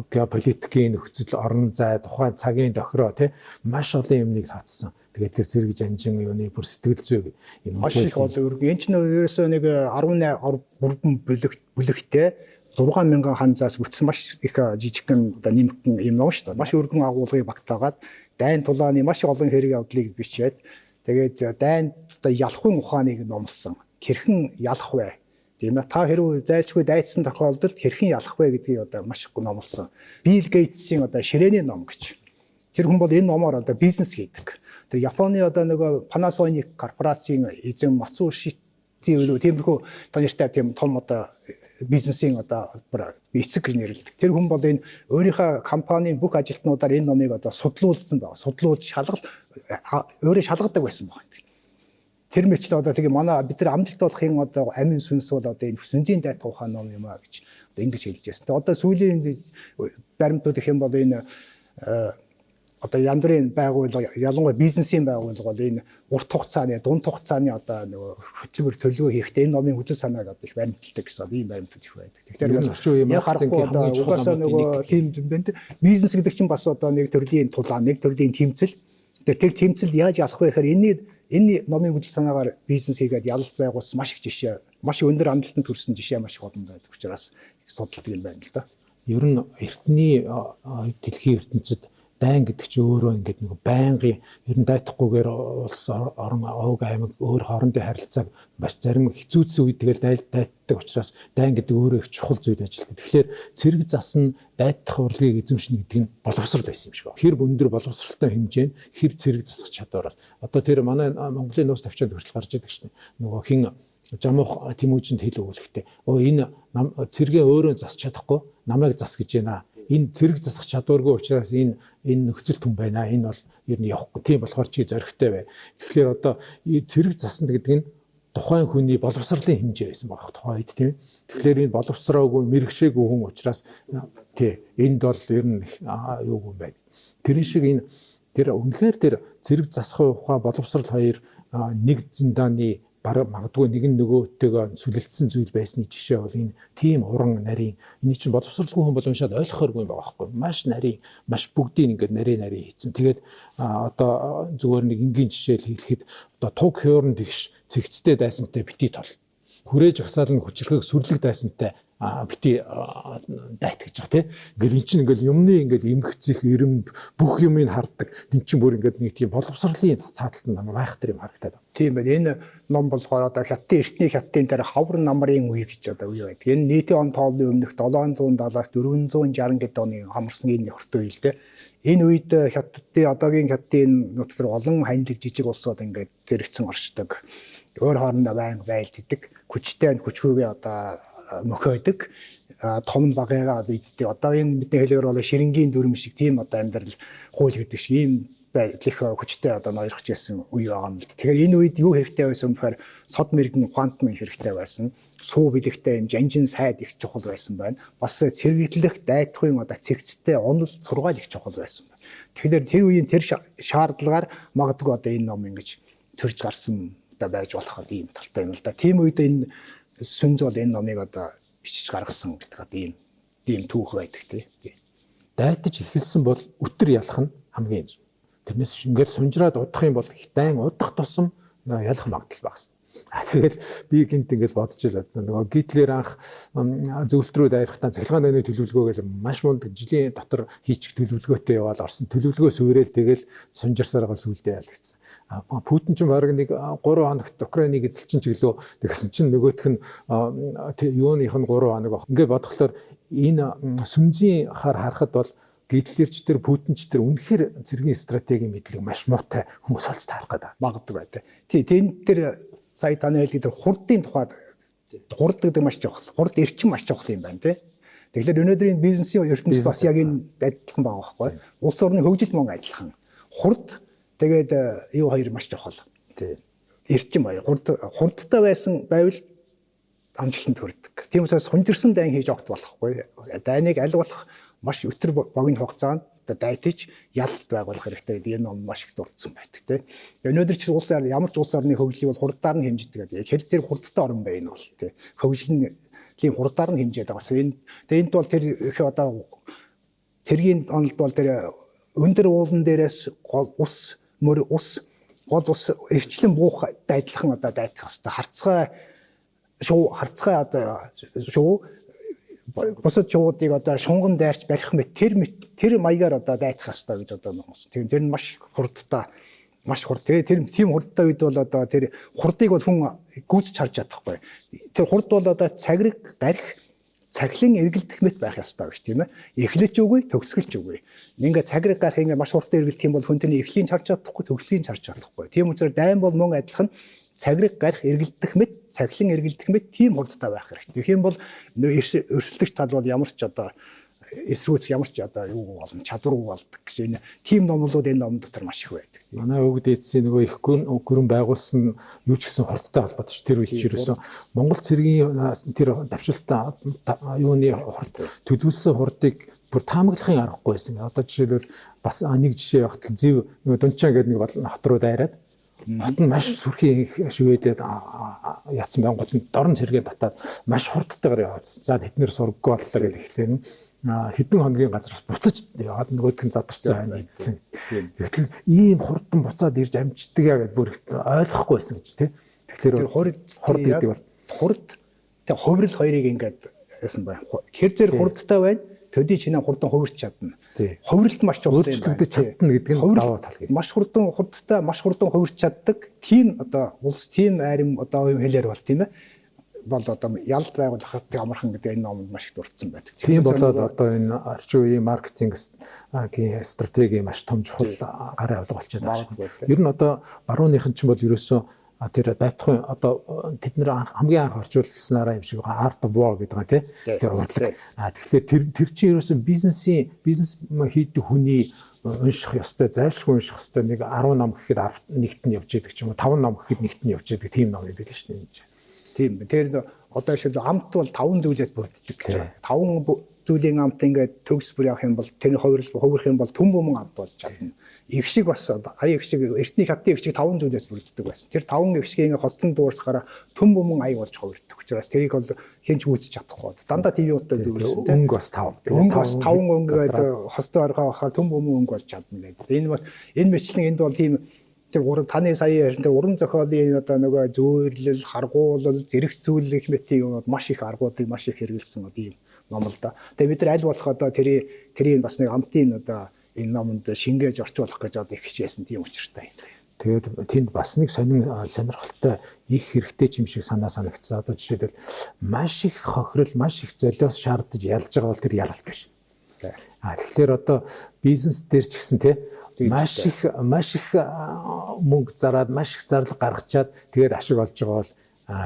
геополитикийн нөхцөл орон зай тухайн цагийн тохироо тий маш олон юмныг таацсан. Тэгээд тэр зэрэг жанжин юуны бүр сэтгэл зүй юм маш их олон өргөн. Энд чинь ерөөсөө нэг 18 бүлэгтэй 6000 ханзаас бүтсэн маш их жижигхэн одоо нэмэгдэн юм ном шүү дээ. Маш өргөн агуулгыг багтаагаад дайн тулааны маш олон хэрэг явдлыг бичээд тэгээд дайн одоо ялахын ухааныг номлосон. Хэрхэн ялах вэ? Тийм ээ та хэрвээ зайлшгүй дайцсан тохиолдолд хэрхэн ялах вэ гэдгийг одоо маш их номлосон. Билл Гейтсийн одоо ширээний ном гэж. Тэр хүн бол энэ номоор одоо бизнес хийдэг. Тэр Японы одоо нөгөө Panasonic корпорацийн эзэн Matsushita тиймэрхүү тоньёртой тийм том одоо бизнесийн одоо эцэг гэж нэрлэдэг. Тэр хүн бол энэ өөрийнхөө компанийн бүх ажилтнуудаар энэ номыг одоо судлуулсан байна. Судлуулж өөрөө шалгадаг байсан байна. Тэр мэтчд одоо тэгээ манай бид нар амжилт болохын одоо амин сүнс бол одоо энэ сүнзийн дайтах ухаан ном юм а гэж одоо ингэж хэлж байсан. Тэгээ одоо сүүлийн баримтууд их юм бол энэ одоо янз бүрийн байгууллага ялангуяа бизнесийн байгууллага бол энэ урт хугацааны дунд хугацааны одоо нөгөө хөтөлбөр төлөвөө хийхдээ энэ номын үзэл санааг одоо их баримталдаг гэсэн ийм баримтууд их байдаг. Тэгэхээр яг харахгүй одоо угаасаа нөгөө тийм юм байна. Бизнес гэдэг чинь бас одоо нэг төрлийн тулаан, нэг төрлийн тэмцэл. Тэр тэмцэлд яаж ялах вэ гэхээр энэ номын үзэл санаагаар бизнес хийгээд ялалт байгуулсан маш их жишээ, маш өндөр амжилтанд хүрсэн жишээ маш их олон байдаг учраас судалдаг юм байна л да. Ер нь эртний дэлхийн ертөнцид дайн гэдэг чинь өөрөө ингээд нэг байнгын ер нь дайтахгүйгээр улс орон овг аймаг өөр хоорондын харилцааг маш зарим хэцүүдсэн үед тэгэл дайтдаг учраас дайн гэдэг өөрөө их чухал зүйл ажилтдаг. Тэгэхээр цэрэг засна дайтах урлагийг эзэмшнэ гэдэг нь боловсрол байсан юм шиг байна. Хэр өндөр боловсролтой хэмжээнд хэр цэрэг засах чадвараар одоо тэр манай Монголын нууц тавчаад хүртэл гарч идэг шнэ. Нөгөө хин Жамуух Тэмүүжинд хэл өгүүлэхтэй. Энэ цэрэгээ өөрөө засч чадахгүй намайг зас гэж байна. энэ зэрэг засах чадваргүй учраас энэ нөхцөл түн байна. Энэ бол ер нь явахгүй. Тийм болохоор чи зоригтой бай. Тэгэхээр одоо зэрэг засна гэдэг нь тухайн хүний боловсролын хэмжээ байсан байх тухайн үед тийм. Тэгэхээр энэ боловсроогүй мэрэгшээгүй хүн учраас тий энд бол ер нь юугүй юм байна. Тэр шиг энэ тэр үнэхээр тэр зэрэг засахын ухаан боловсрол хоёр нэг зиндааны бараг магадгүй нэг нь нөгөөтэйгээ сүлэлцсэн зүйл байсны жишээ бол энэ тийм уран нарийн энэ чинь боловсралгүй хүн бол уншаад ойлгохооргүй юм байгаа байхгүй маш нарийн маш бүгдийг ингээд нарийн хийцэн тэгээд одоо зүгээр нэг энгийн жишээл хэлэхэд одоо туг хуурн тэгш цэгцтэй дайсантай бити тол хүрээж агсаал нь хүчрэхийг сүрлэг дайсантай бити дайт гэж байгаа тийм ингээл эн чинь ингээл юмны ингээл эмгцэх ирэмб бүх юмыг харддаг тэн чинь бүр ингээд нэг тийм боловсролын сааталт нь байх тэр юм харагдаад байна. Тийм байна. Энэ ном болохоор одоо хятадын эртний хятадын дээр хавар намрын үе гэж одоо үе байдаг. Энэ нийтийн он тооллын өмнөх 770-аас 460 гэд оны хамарсан энэ нөхөртөө үйл дээ. Энэ үед хятадын одоогийн хятадын нутгаар олон ханилэг жижиг улсууд ингээд зэрэгцэн оршдог. Өөр хоорондоо байнга байлддаг. Хүчтэй хүчгүйгээ одоо мөхөөдөг том багыгаа бидтэй одоо энэ бидний хэлээр бол ширэнгийн дүрм шиг тийм одоо амьдрал хууль гэдэг шиг ийм их хүчтэй одоо ноёрхож ирсэн үе байгаа юм л. Тэгэхээр энэ үед юу хэрэгтэй байсан бэхээр сод мэрэгэн ухаантны хэрэгтэй байсан. Суу бэлэгтэй жанжин сайд их чухал байсан байна. Бас цэргэглэх дайтхын одоо цэгцтэй онол сургаал их чухал байсан байна. Тэгэхээр тэр үеийн тэр шаардлагаар магадгүй одоо энэ ном ингэж төрж гарсан одоо байж болох ийм талтай юм л да. Тийм үед энэ Сүнз бол энэ номыг одоо бичиж гаргасан гэдэг ийм түүх байдаг тийм. Дайтаж эхэлсэн бол өтөр ялах нь хамгийн юм. Тэрнээс ингээд сунжраад удах юм бол дайн удах тусам ялах магадлал багасна. Тэгэл би гинт ингээд бодож илаа нөгөө Гитлер анх зөвлөлтрүүд аярахтаа цахилгаан дайны төлөвлөгөө гэл маш мундаг жилийн дотор хийчих төлөвлөгөөтэй яваал орсон. Төлөвлөгөө сүрээл тэгэл сунжирсаар гал сүлдээ ялагдсан. Путин ч баг нэг 3 хоногт Украиныг эзэлчин чиглөө тэгсэн чинь нөгөөх нь юуных нь 3 хоног баг. Ингээд бодглохлоор энэ сүмзийн харахад бол Гитлерч тэр Путинч тэр үнэхээр зэргийн стратегийн мэдлэг маш муутай хүмүүс олж таарах гэдэг. Магадгүй байдаг. Тийм тэр сая таны хэлгээд хурдын тухайд хурд гэдэг маш чухал. Хурд эрчим маш чухал юм байна тий. Тэгэхээр өнөөдрийн бизнесийн ертөнцийн бас яг энэ адилхан байгаа байхгүй. Улс орны хөгжил мөн адилхан. Хурд тэгээд юу хоёр маш чухал. Тий. Эрчим хоёр. Хурдтай байсан байвал амжилтанд хүрдэг. Тийм учраас хунжирсан дайн хийж огт болохгүй. Дайныг аль болох маш өтөр богино хугацаанд дайтаж ялт байгуулах хэрэгтэй гэдэг энэ ном маш их дурдсан байдаг тийм. Өнөөдөр чи улсаар ямар ч улс орны хөгжлийг бол хурдаар нь хэмждэг гэдэг. Хэр тэр хурдтай орн байна бол тийм. Хөгжлийн хурдаар нь хэмжээд байгаа. Энд бол тэр их одоо цэргийн онолд бол тэр өндөр уулан дээрээс гол ус эрчлэн буух адилхан одоо дайтах хэрэгтэй. Харцгай одоо шуу бусад шуудыг одоо шунган дайрч барих мэт тэр маягаар одоо дайтах хэрэгтэй гэж одоо номс. Тэр нь маш хурдтай маш хурд. Тэр тийм хурдтай үед бол одоо тэр хурдыг бол хүн гүйцэж харж чадахгүй. Тэр хурд бол одоо цагрэг гарих цаглан эргэлдэх мэт байх ёстой гэж тийм ээ. Эхлэж үгүй, төгсгөлж үгүй. Ингээ цагрэг гарах ингээ маш хурдтай эргэлдэх юм бол хүн тэрний эхлийг харж чадахгүй, төгсгийг харж чадахгүй. Тийм учраас дайн бол мөн адилхан цагрэг гарах эргэлдэх мэт, цаглан эргэлдэх мэт тийм хурдтай байх хэрэгтэй. Тэгэх юм бол өрсөлдөгч тал бол ямар ч одоо эсрүүц ямар ч одоо юу болно, чадваргүй болдог гэж энэ тийм номлууд энэ ном дотор маш их байдаг. Манай өвгд эцсийн нөгөө их гүрэн байгуулсан юу ч гэсэн хурдтай холбоотой ш. Тэр үед ч ерөөсөн Монгол цэргийн тэр давшилтаа юуны хурд төлөвлөсөн хурдыг бүр таамаглахын аргагүй байсан. Одоо жишээлбэл бас нэг жишээ явахад зэв нөгөө Дунчаа гэдэг нэг хот руу дайраад хот нь маш сүрхий шивэдээд ятсан байнгут нь дорн цэргээ татаад маш хурдтайгаар яваад за тэднэр сургаггүй боллоо гэж эхлэв нь хэдэн хоногийн газраас буцаж яваад нөгөөх нь задарсан байна гэсэн. Тэгтэл ийм хурдан буцаад ирж амждаг яа гэд бүр ойлгохгүй байсан гэж тий. Тэгэхээр хурд гэдэг бол хурд тэг хувирал хоёрыг ингээд яасан байна. Хэр зэр хурдтай байна. Төдий чинээ хурдан хувирч чадна. Хувиралт маш чухал юм байна. Өөрчлөгдөж чадна гэдэг нь даваа тал гэдэг. Маш хурдан хурдтай, маш хурдан хувирч чаддаг. Тийм одоо улс тийм айрам одоо хэлээр бол тийм ээ. Бол одоо ялт байгуулахад амархан гэдэг энэ номонд маш их дурдсан байдаг. Тийм болоод одоо энэ орчин үеийн маркетинг стратеги маш том чухал гарын авлага болчиход байна. Ер нь одоо барууныхан ч бол ерөөсөө тэр дайтхын одоо тэд нэр хамгийн анх орчуулснараа юм шиг art of war гэдэг нь тэр урдлаг. Тэгэхээр тэр чинь ерөөсөн бизнес хийдэг хүний унших ёстой, зайлшгүй унших ёстой нэг 10 ном гэхэд 10-т нь явж идэг ч юм уу, 5 ном гэхэд 1-т нь явж идэг тийм ном байдаг шүү дээ. Тийм. Тэр одоо шил амт бол 5 зүйлээс бүрддэг гэж байна. 5 зүйлийн амт ингээд төгс бүр явах юм бол тэрний хувирах юм бол түн бүмэн амт болж чадна. Игшиг бас ая игшиг эртний хатны игшиг 5 зүйлээс бүрддэг байсан. Тэр 5 игшгийн хослон дуурсахаараа түн бүмэн ая болж хувирдаг. Учраас тэрийг бол хинч үүсэж чадахгүй. Дандаа тийм утаа дүүрсэн тийм. Өнгө бас 5. Өнгө бас 5 өнгөд хостоо орохоор түн бүмэн өнгө болж чадна гэдэг. Энэ мэтлэн энд бол тийм тэр таны сая ярьсан тэр уран зохиолын одоо нөгөө зөөрлөл, харгуулал, зэрэгцүүлэх мэтийн юмуд маш их аргуудыг маш их хэрэгэлсэн ийм ном л да. Тэгээ бид нар аль болох одоо тэрийг бас нэг амтын одоо энэ номонд шингээж орчуулах гэж одоо их хичээсэн тийм учиртай юм. Тэгээд тэнд бас нэг сонирхолтой их хэрэгтэй юм шиг санагдсан. Одоо жишээлбэл маш их хохирол, маш их золиос шаардаж ялж байгаа бол тэр ялалт биш. Тэгэхээр одоо бизнес дээр ч гэсэн маш их мөнгө зараад, маш их зарлага гаргачаад тэгээд ашиг олж байгаа бол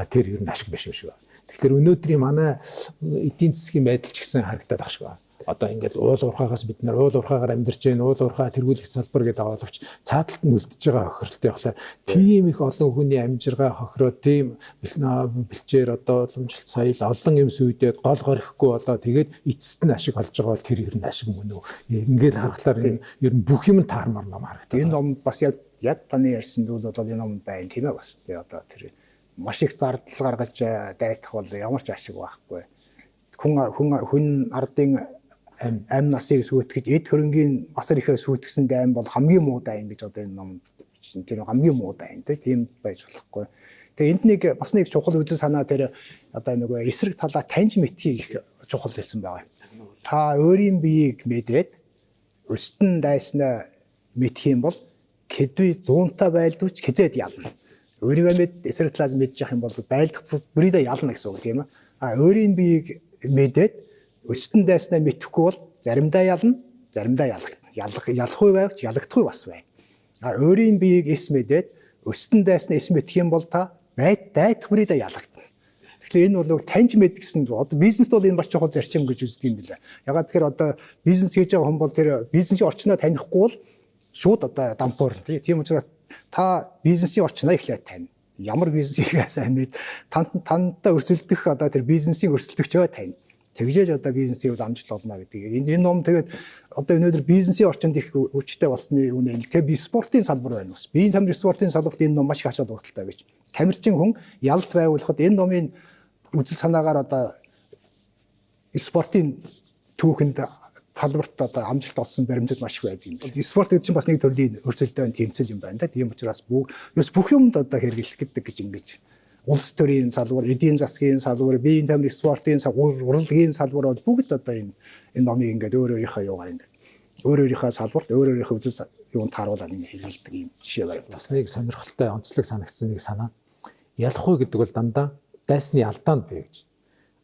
тэр ер нь ашиг биш юм шиг байна. Тэгэхээр өнөөдрийн манай эдийн засгийн байдал ч гэсэн харагдаад байгаа шиг байна. Одоо ингээд уул уурхаагаас бид нар уул уурхаагаар амьдарч байна, уул уурхаа тэргүүлэх салбар гэдэг аваалвч цааталт нь үлдэж байгаа хохиролтой болохоор тийм их олон хүний амжиргаа хохироо тийм бэлчээр одоо уламжлалт соёл олон юм сүйдээд гол горихгүй болоо тэгээд эцэст нь ашиг олж байгаа бол тэр ер нь ашиг мөн үү? Ингээд харахаар ер нь бүх юм таармар ном харагдав. Энэ ном бас яг таны ярьсан зүйл бол энэ ном байна тийм ээ бас тий одоо тэр маш их зардал гаргаж дайтах бол ямар ч ашиг байхгүй. Хүн ардын амь насыг сүйтгэж эд хөрөнгийн асар ихээр сүйтгэсэн дайм бол хамгийн муу дайм гэж одоо энэ номонд тэр хамгийн муу дайм тийм байж болохгүй. Тэгээ энд нэг бас нэг чухал үзэл санаа тэр одоо нөгөө эсрэг талаа таньж мэдхийг их чухал хэлсэн байгаа юм. Та өөрийн биеийг мэдээд өстөн дайснаа мэдэх юм бол хэдвээ 100-та байлдвч хизээд ялна. Өөрийгөө мэд эсрэг талаас мэдж явах юм бол байлдах бүрийдээ ялна гэсэн үг тийм ээ. Өөрийн биеийг мэдээд өстөн дайснаа мэдэхгүй бол заримдаа ялна, заримдаа ялагдана. Ялахгүй байвч ялагдахгүй бас байна. Өөрийн биеийг эс мэдээд өстөн дайснаа эс мэдэх юм бол та дайдах бүрийдээ ялагдана. Тэгэхээр энэ бол таньж мэд гэсэн одоо бизнест бол энэ бас чухал зарчим гэж үздэг юм билээ. Ягаад тэгэхээр одоо бизнес хийж байгаа хүн бол тэр бизнесийн орчноо танихгүй бол шууд одоо дампуурна. Тийм учраас та бизнесийн орчноо эхлээд тань. Ямар бизнес хийхээ сайн мэд тандаа өрсөлдөх одоо тэр бизнесийн өрсөлдөгчөө тань. Тэгжээж одоо бизнесийн үйл амжилт олно гэдэг. Энэ ном тэгээд одоо өнөөдөр бизнесийн орчинд их хүчтэй болсны үнэ нь тэгээ би спортын салбар байна бас. Биеийн тамир спортын салбарт энэ ном маш их ач холбогдолтой гэж. Тамирчин хүн ялалт байгуулахад энэ номын үзэл санаагаар одоо спортын түүхэнд салбарт одоо амжилт олсон баримтууд маш их байдаг юм. Спорт гэдэг чинь бас нэг төрлийн өрсөлдөөн тэмцэл юм байна да. Тийм учраас бүх юмд одоо хэрэглэх гэдэг гэж ингэж улс төрийн салбар, эдийн засгийн салбар, биеийн тамирын спортын салбар, урлагийн салбар бол бүгд одоо энэ номыг ингээд өөрийнхөө юугаар ингээд өөрийнхөө салбарт өөрийнхөө үзэл юунд тааруулаад ингэ хэрэгэлдэг юм жишээ байна. Бас нэг сонирхолтой онцлог санагдсан нэг санаа. Ялахгүй гэдэг бол дандаа дайсны алдаанд бий гэж.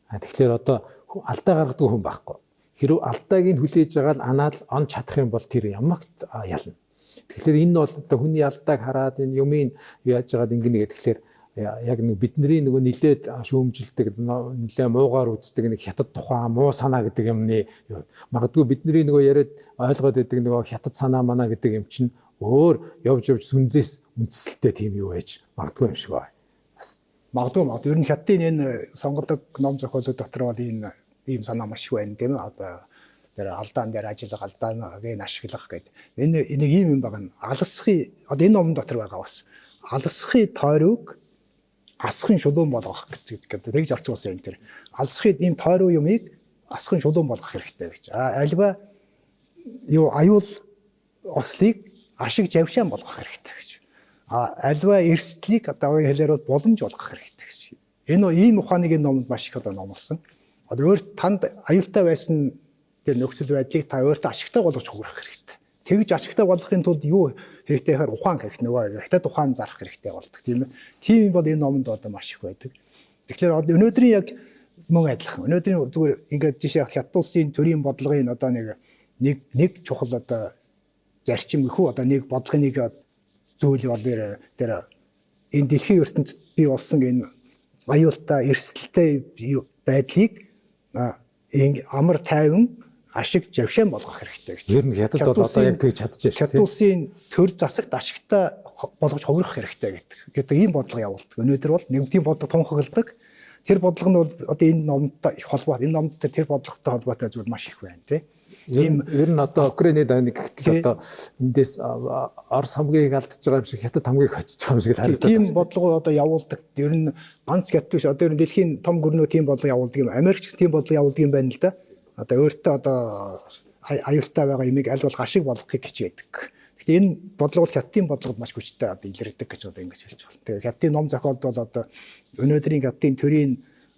Тэгэхээр одоо алдаа гаргадаг хүн байхгүй. Хэрвээ алдааг нь хүлээж байгаа л анаад он чадах юм бол тэр ямагт ялна. Тэгэхээр энэ бол одоо хүний алдааг хараад энэ юмыг яаж яагаад ингэнэ гэхээр яг нэг бидний нөгөө нилээд шүүмжилдэг нилээ муугаар үздэг нэг хятад тухайн муу санаа гэдэг юмны магадгүй бидний нөгөө яриад ойлгоод байдаг нөгөө хятад санаа манаа гэдэг юм чинь өөр явж сүнзээс үндэслэлтэй тийм юу байж магадгүй юм шиг байна. Магадгүй ер нь хятадын энэ сонгодог ном зохиолууд дотор бол энэ ийм санаа маш их байна тийм ээ. Одоо тэр алдаан дээр ажиллах алдааныг ашиглах гэдэг. Энэ ийм юм байгаа. Алсхий одоо энэ ном дотор байгаа бас. Алсхий тойрог асхын шулуун болгох гэдэг. Тэгж орчуулсан юм тэр. Алсхийд ийм тойрог юмыг асхын шулуун болгох хэрэгтэй гэж. Альва юу аюул ослыг ашиг завшаан болгох хэрэгтэй гэж. Альва эрсдлийг одоо хэлээр боломж болгох хэрэгтэй гэж. Энэ ийм ухааныг энэ номонд маш их одоо номлосон. Одоо өөр танд аюултай байсан тэр нөхцөл байдлыг та өөртөө ашигтай болгож хүргэх хэрэгтэй. Тэгж ашигтай болгохын тулд юу хэрэгтэй гэхээр ухаан хэрэгтэй нөгөө хятад ухаан зарах хэрэгтэй болдог тийм ээ. Тийм бол энэ номонд одоо маш их байдаг. Тэгэхээр өнөөдрийн яг мөн адилхан. Өнөөдрийн зүгээр ингээд жишээ хятад улсын төрийн бодлогын одоо нэг чухал одоо зарчим ихүү одоо нэг бодлогын нэг зүйл бол тэр энэ дэлхийн ертөнцид бий болсон энэ аюултай эрсдэлтэй байдлыг амар тайван ашиг завшаан болгох хэрэгтэй гэж. Ер нь хятад бол одоо яг тэгж чадчихжээ. Хятад улсын төр засагт ашигтай болгож хувирах хэрэгтэй гэдэг. Гэдэг ийм бодлого явуулдаг. Өнөөдөр бол нэг тийм бодлого тунхагладаг. Тэр бодлого нь бол одоо энэ номтой их холбоотой. Энэ номд тэр бодлоготой холбоотой зүйл маш их байна тий. Ер нь одоо Украины дайны гэтэл одоо эндээс Орос хамгийн алдчихж байгаа юм шиг Хятад хамгийн хочиж байгаа юм шиг харагдаад байна. Тийм бодлого одоо явуулдаг. Ер нь ганц Хятад биш одоо ер нь дэлхийн том гүрнөө тийм бодлого явуулдаг юм. Америкч тийм бодлого явуулдаг юм байна л да. Одоо өөртөө одоо аюултай байгаа юмыг аль болох ашиг болгохыг хичээдэг. Гэхдээ энэ бодлого бол Хятадын бодлогод маш хүчтэй одоо илэрдэг гэж одоо ингэж хэлж байна. Тэгээ Хятадын ном зохиолд бол одоо өнөөдрийн Хятадын төрийн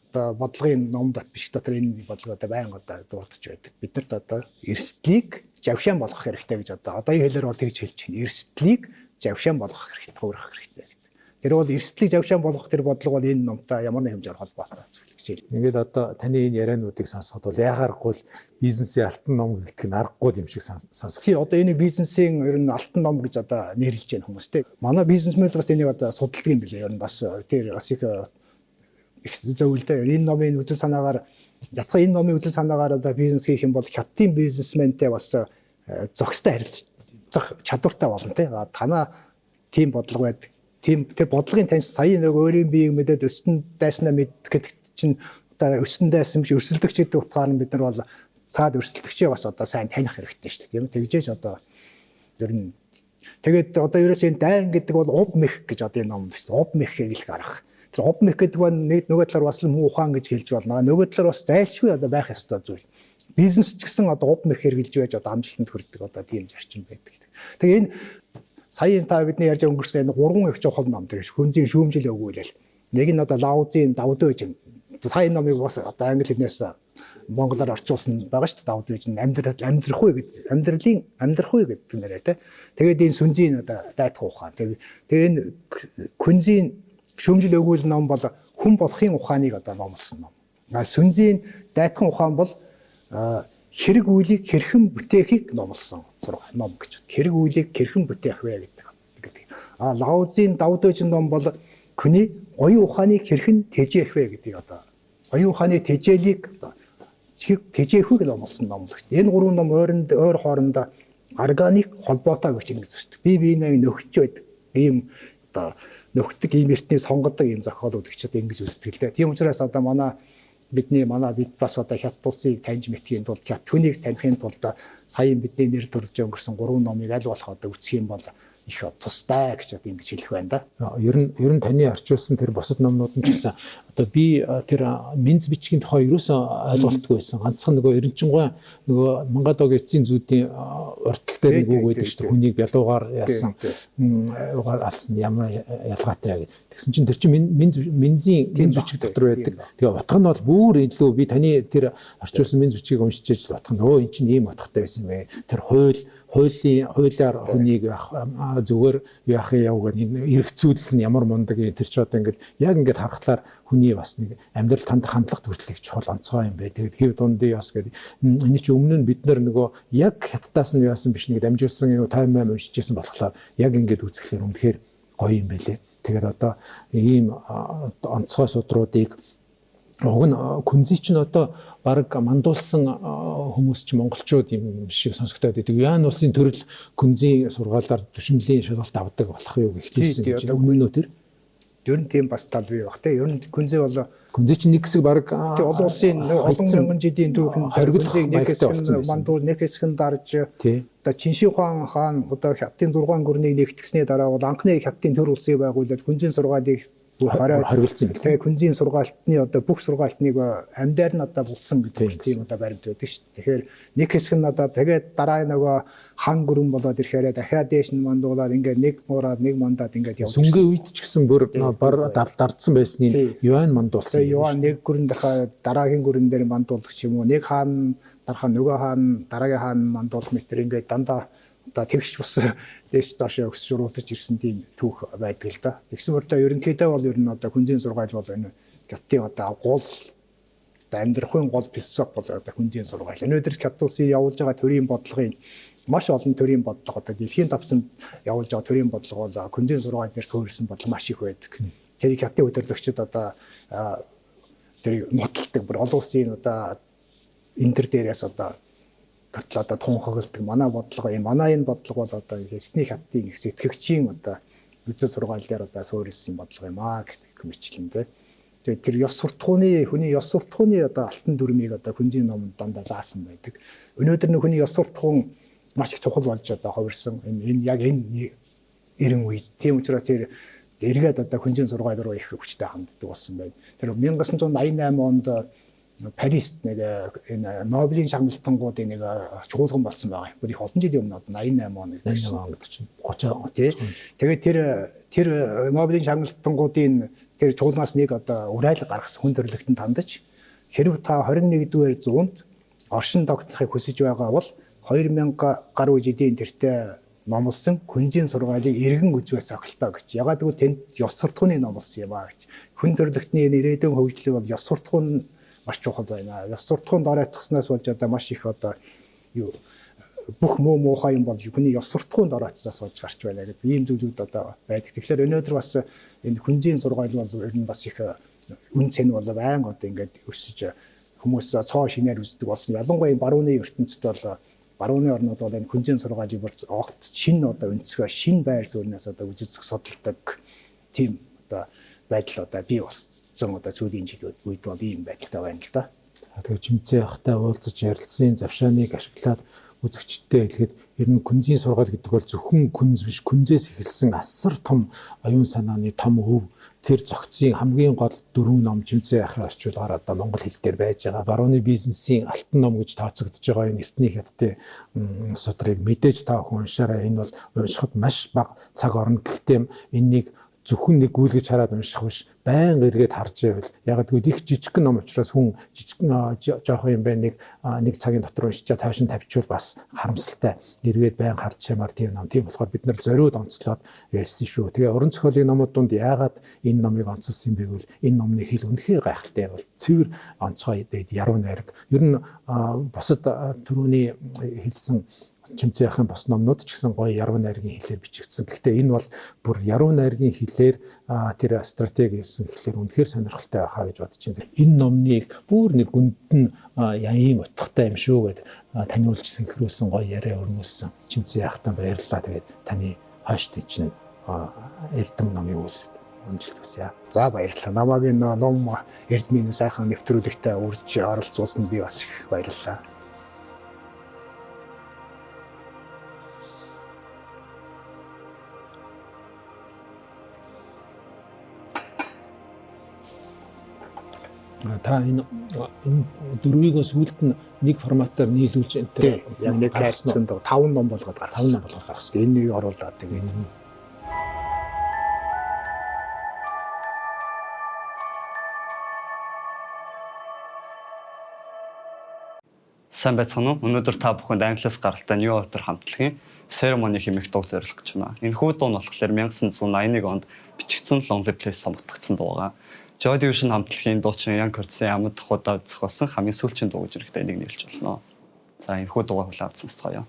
одоо бодлогын номд биш дотор энэ бодлого одоо байнга одоо дурдж байдаг. Биднэрт одоо эрсдлийг завшаан болгох хэрэгтэй гэж одоогийн хэлээр бол тэгж хэлж байна. Эрсдлийг завшаан болгох хэрэгтэй, хувирах хэрэгтэй гэдэг. Тэр бол эрсдлийг завшаан болгох тэр бодлого бол энэ номтой ямар нэг хэмжээр холбоотой зүйл. Ингээд одоо таны энэ яриануудыг сонсоход бол яхаарахгүй бизнесийн алтан ном гэдэг нь аргагүй юм шиг сонсох. Тий одоо энэ бизнесийн ер нь алтан ном гэж одоо нэрлэж байна хүмүүс те. Манай бизнесмэнүүд бас энийг одоо судалдаг юм билээ. Ер нь бас тэр бас их зөвлөдөө энэ номын үзэл санаагаар ятга энэ номын үзэл санаагаар одоо бизнес хийх юм бол Хятадын бизнесмэнтэй бас зохистой харилцах чадвартай болно те. Танаа тийм бодлого байдаг. Тийм тэр бодлогын таньс сая нэг өөрийн биеийг мэдээд өстөн дайснаа мэдгэдэг чинь одоо өсөн дайсан биш өрсөлдөгч гэдэг утгаар нь бид нар бол цаад өрсөлдөгчөө бас одоо сайн таних хэрэгтэй шүү дээ тийм үү тэгжээж одоо ер нь тэгээд одоо ерөөсөө энэ дайн гэдэг бол ув мэх гэж одоо энэ ном биш ув мэхийг л гаргах тэр ув мэх гэдэг нь нэг нөгөө талаар бас муу ухаан гэж хэлж байна нөгөө талаар бас зайлшгүй одоо байх ёстой зүйл бизнес ч гэсэн одоо ув мэх хэрэгжилж байж одоо амжилтанд хүрдэг одоо тийм зарчим байдаг тэгээд энэ сая та бидний ярьж өнгөрсөн энэ 3 их чухал ном дээр хүнзийн шүүмжил өгүүлэл нэг нь одоо Лаузын давдөөж юм та энэ номыг бас одоо англи хэлнээс монголоор орчуулсан байгаа шүү дээ. Давд гэж амьдрах уу гэдэг амьдрах уу гэдэг нэрээ тэ. Тэгээд энэ сүнзийн одоо дайтах ухаан. Тэгээд энэ күнзийн шүүмжил өгүүлэл ном бол хүн болохын ухааныг одоо номлосон ном. Сүнзийн дайтах ухаан бол хэрэг үйлийг хэрхэн бүтээхийг номлосон ном гэж. Хэрэг үйлийг хэрхэн бүтээх вэ гэдэг. Лаузын давдөөж ном бол хүний оюун ухааныг хэрхэн тэжээх вэ гэдэг одоо оюун ухааны тэжээлийг тэжээхүйг номлосон ном л гэж. Энэ 3 ном өөр хоорондоо органик холбоотой гэж ингэж үздэг. Бие биенээ нөхөж байдаг. Ийм одоо нөхдөг ийм эртний сонгодог ийм зохиолууд гэж одоо ингэж үздэг л дээ. Тийм учраас одоо бид бас одоо Хятад улсыг таньж мэдхийн тулд Хятад хүнийг танихын тулд саяын бидний нэр төрж өнгөрсөн 3 номыг аль болох одоо үсэх юм бол их тустай гэж одоо ингэж хэлэх байна да. Ер нь таны орчуулсан тэр бусад номнууд нь ч гэсэн одоо би тэр Минц бичгийн тухай ерөөсөө ойлголтгүй байсан. Ганцхан нөгөө Эренчингой нөгөө Мангадогийн эцсийн зүүдийн уртл дээр нэг үг байдаг шүү дээ. Хүнийг бялуугаар яасан алсан ямар ялгаатай гэдэг. Тэгсэн чинь тэр чинь Минцийн бичиг дотор байдаг. Тэгээ утга нь бол бүр илүү би таны тэр орчуулсан Минц бичгийг уншиж иж утга нь өө эн чинь ийм утгатай байсан бэ. Тэр хуулиар хүнийг зүгээр яахын явган эргэцүүлэл нь ямар мундаг тэр ч одоо ингээд яг ингээд харахаар хүний бас нэг амьдрал танд хандлага төрөлх чухал онцгой юм бэ. Тэгээд хэв дундын яс гэдэг энэ чи өмнө нь бид нар нөгөө яг Хятадаас нь яасан биш нэг дамжуулсан тайм уншижсэн болохоор яг ингээд үзэхлээр үнэхээр гоё юм байлээ. Тэгээд одоо ийм онцгой судруудыг уг нь күнзий чинь одоо баг мандуулсан хүмүүс ч монголчууд юм шиг сонсогдоод байдаг. Юан улсын төрөл күнзийн сургаалаар түшинлийн шалгалт авдаг болох юу гэх хэлсэн гэж өмнө нь тэр. Ер нь тийм бас тал бий баг те. Ер нь күнзий чинь нэг хэсэг баг олон улсын олон мянган жилийн түүхэн хоригдол нэг хэсэг мандуул нэг хэсэг нь дарж одоо Чинши хаан одоо Хятадын 6 гүрнийг нэгтгэсний дараа бол анхны Хятадын төр улсыг байгуулад күнзийн сургаалыг хоригдсан. Тэгээ күнзийн сургаалтны одоо бүх сургаалтныг амьдаар нь одоо булсан гэдэг тийм одоо баримт байдаг шүү дээ. Тэгэхээр нэг хэсэг нь одоо тэгээд дараа нөгөө хан гүрэн болоод ирэхээр дахиад дээш нь мандуулаад ингээд нэг муураад нэг мандаад ингээд явж. Сүнгийн үед ч гэсэн бүр дардсан байсны юан мандуулсан. Тэгээ юан нэг гүрэн дахиад дараагийн гүрэн дээр мандуулах юм уу? Нэг хаан дарахаа нөгөө хаан дараагийн хаан мандуулах мэтэр ингээд дандаа одоо тэгш бус дээш доош өксөж уруудаж ирсэн тийм түүх байдаг л да. Тэгсэн мөртөө ерөнхийдөө бол ер нь одоо күнзийн сургаал бол энэ Хятадын одоо гол одоо амьдрахын гол философи бол одоо хүнзийн сургаал. Өнөөдөр Хятад улсын явуулж байгаа төрийн бодлогын маш олон төрийн бодлого одоо дэлхийн тавцанд явуулж байгаа төрийн бодлого бол хүнзийн сургаал дээр суурилсан бодлого маш их байдаг. Тэр Хятадын удирдлагчид одоо тэр нотолдог бүр олон улсын одоо энэ төр дээрээс одоо гэтэл одоо тунхагладаг манай бодлого энэ бодлого бол одоо эцний Хятадын их сэтгэгчийн одоо үзэл сургаал дээр одоо суурилсан бодлого юм аа гэх мэтлэн тэ. Тэгээд тэр ёс суртахууны ёс суртахууны одоо алтан дүрмийг одоо хүнзийн номонд дандаа заасан байдаг. Өнөөдөр нэг хүний ёс суртахуун маш их чухал болж одоо хувирсан. Энэ яг энэ эрен үед тийм учраас тэр эргээд одоо хүнзийн сургаал руу их хүчтэй ханддаг болсон байна. Тэр 1988 онд Парист нэг энэ Нобелийн шагналтангуудын нэг чуулган болсон байгаа. Бүр их олон жилийн өмнө 88 он гэдэг чинь 30 тий. Тэгээд тэр Нобелийн шагналтангуудын тэр чуулганаас нэг одоо урайл гаргасан хүн төрлөختөнд хандаж хэрв та 21-р зуунд оршин тогтнохыг хүсэж байгаа бол 2000 гаруй жилийн тэртээ номлосон хүнзийн сургаалыг эргэн үзвээс цогтолтой гэж. Ягаад гэвэл тэнд ёс суртахууны номлосон юм аа гэж. Хүн төрлөختний ирээдүйн хөгжлийг бол ёс суртахуун маш чухал байна. Ёс суртахуунд оройтгоснаас болж одоо маш их одоо юу бүх муухай юм бол хүний ёс суртахуунд оройтсоос болж гарч байна гэдэг ийм зүйлүүд одоо байдаг. Тэгэхээр өнөөдөр бас энэ хүнзийн сургаал бол ер нь бас их үн цэн бол байнга одоо ингээд өсөж хүмүүс цоо шинээр үздэг болсон. Ялангуяа барууны ертөнцид бол барууны орнууд бол энэ хүнзийн сургаалыг бүр огт шинэ одоо өнцгөө шинэ байр суурьнаас одоо үзэж судалдаг тийм одоо байдал одоо бий болсон одоо сүүлийн жилүүд үед бол ийм байдалтай байна л да. Тэгээд Жимцээ ахтай уулзаж ярилцсан завшааныг ашиглаад үзэгчдтэй хэлэхэд ер нь күнзийн сургаал гэдэг бол зөвхөн күнз биш, күнзээс эхэлсэн асар том оюун санааны том өв тэр зохицын хамгийн гол 4 ном Жимцээ ахаар орчуулгаар одоо монгол хэл дээр байж байгаа. Барууны бизнесийн алтан ном гэж тооцогдож байгаа энэ эртний Хятадын судрыг мэдээж та бүхэн уншаарай. Энэ бол уншихад маш бага цаг орно. Гэхдээ энэнийг зөвхөн нэг гүйлгэж хараад унших биш, байнга эргээд харж байвал яг гэвэл их жижигхэн ном учраас хүн жижигхэн жоохон юм байна нэг цагийн дотор уншичаа цааш нь тавьчвал бас харамсалтай эргээд байнга харж чамаар тийм ном. Тийм болохоор бид нар зориуд онцлоод ярьсан шүү. Тэгээ уран зохиолын номууд донд яагаад энэ номыг онцлсан бэ гэвэл энэ номны хэл үнэхээр гайхалтай бол цэвэр онцгой яруу найраг. Ер нь бусад түрүүний хэлсэн Жимцээ ахын бос номнууд ч гэсэн гоё яруу найргийн хэлээр бичигдсэн. Гэхдээ энэ бол бүр яруу найргийн хэлээр тэр стратеги гэсэн хэлээр үнэхээр сонирхолтой байхаа гэж бодож байна. Энэ номныг бүр нэг гүнд нь яаим утгатай юм шүү гэд таниулж синхруулсан гоё яриа өрнүүлсэн. Жимцээ ахтан баярлалаа. Тэгээд таны хойш тийч эрдэм номын үйлсэд амжилт хүсье. За баярлалаа. Намайг энэ ном эрдмийн сайхан нэвтрүүлэгтээ урьж оролцуулсанд би бас их баярлалаа. Та энэ дөрвийг сүүлд нь нэг форматаар нийлүүлж энэ яг нэг хайрцанд 5 ном болгоод гаргасан. 5 ном болгоод гаргасан. Тэгээд энийг оруулаад тэгээд Сайн байцгаана уу? Өнөөдөр та бүхэнд англиас гаралтай New Water хамтлагийн Ceremony хэмээх дуу зориулах гэж байна. Энэ хүү дуу нь болохоор 1981 онд бичигдсэн Lonely Place сонгогдсон дуу байгаа. Joy Division хамтлагийн дуучин Young Curtis Амьд Худаа зохиосон хамгийн сүүлчийн дуу гэж хэрэгтэй энийг нэрлэж болно. За энэ хүү дуугаа хүлээн авсан сонсцгоё.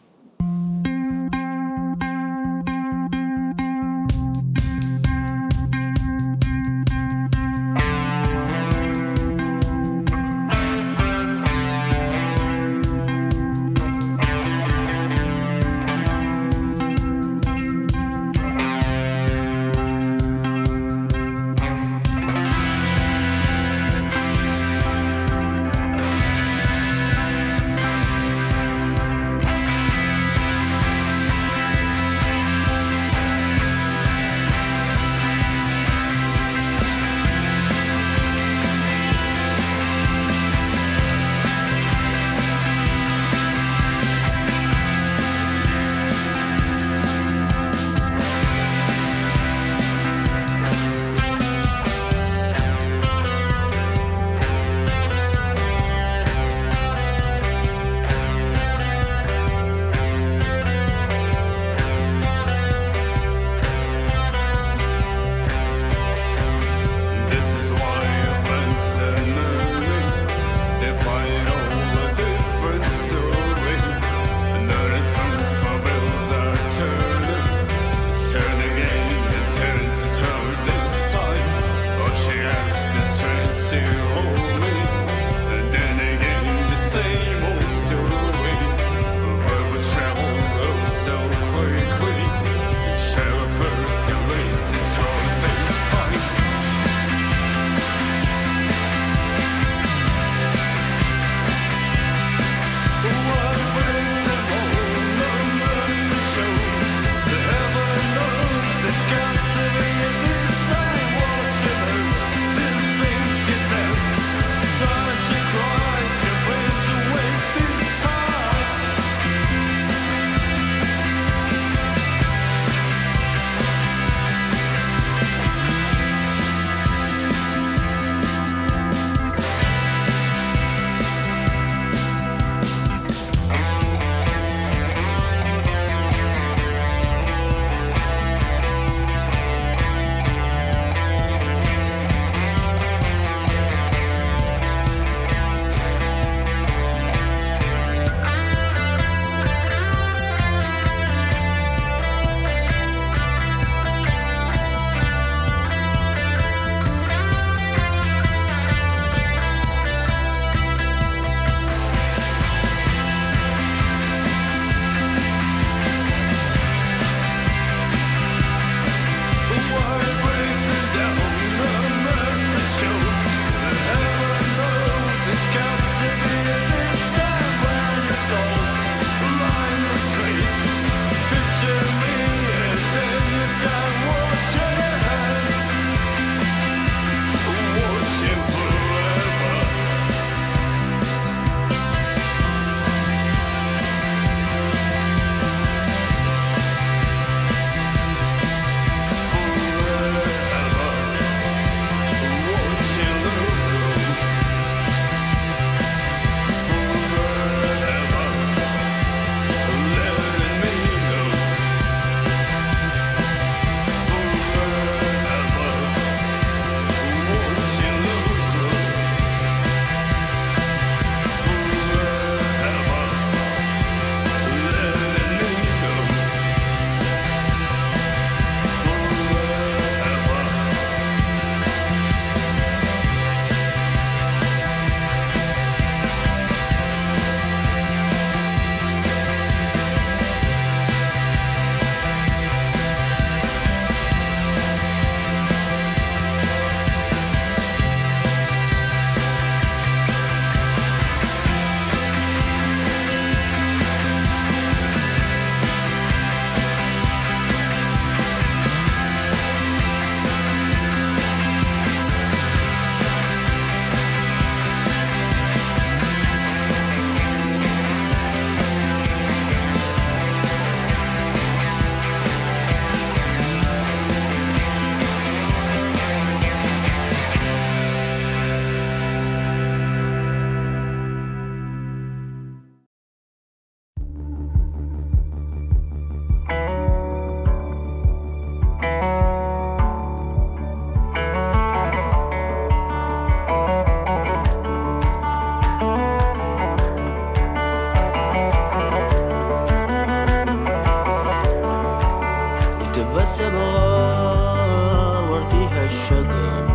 سمغار ورديها الشقا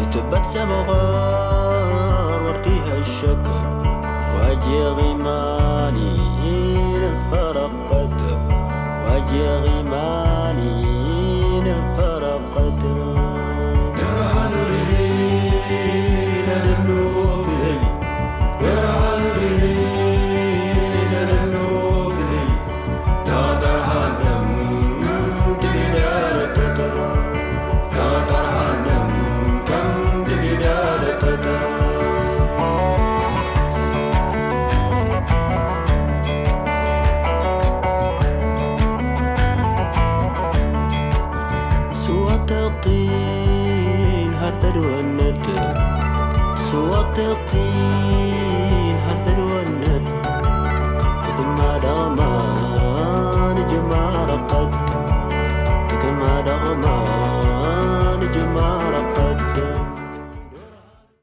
يتبت سمغار ورديها الشقا واجي غيماني فرقت واجي غيماني فرقت درها نرينا للنوفلي درها نرينا للنوفلي لا ترهنم تبدالتتا لا ترهنم كم تبدالتتا صوت الطين هردر والندر صوت الطين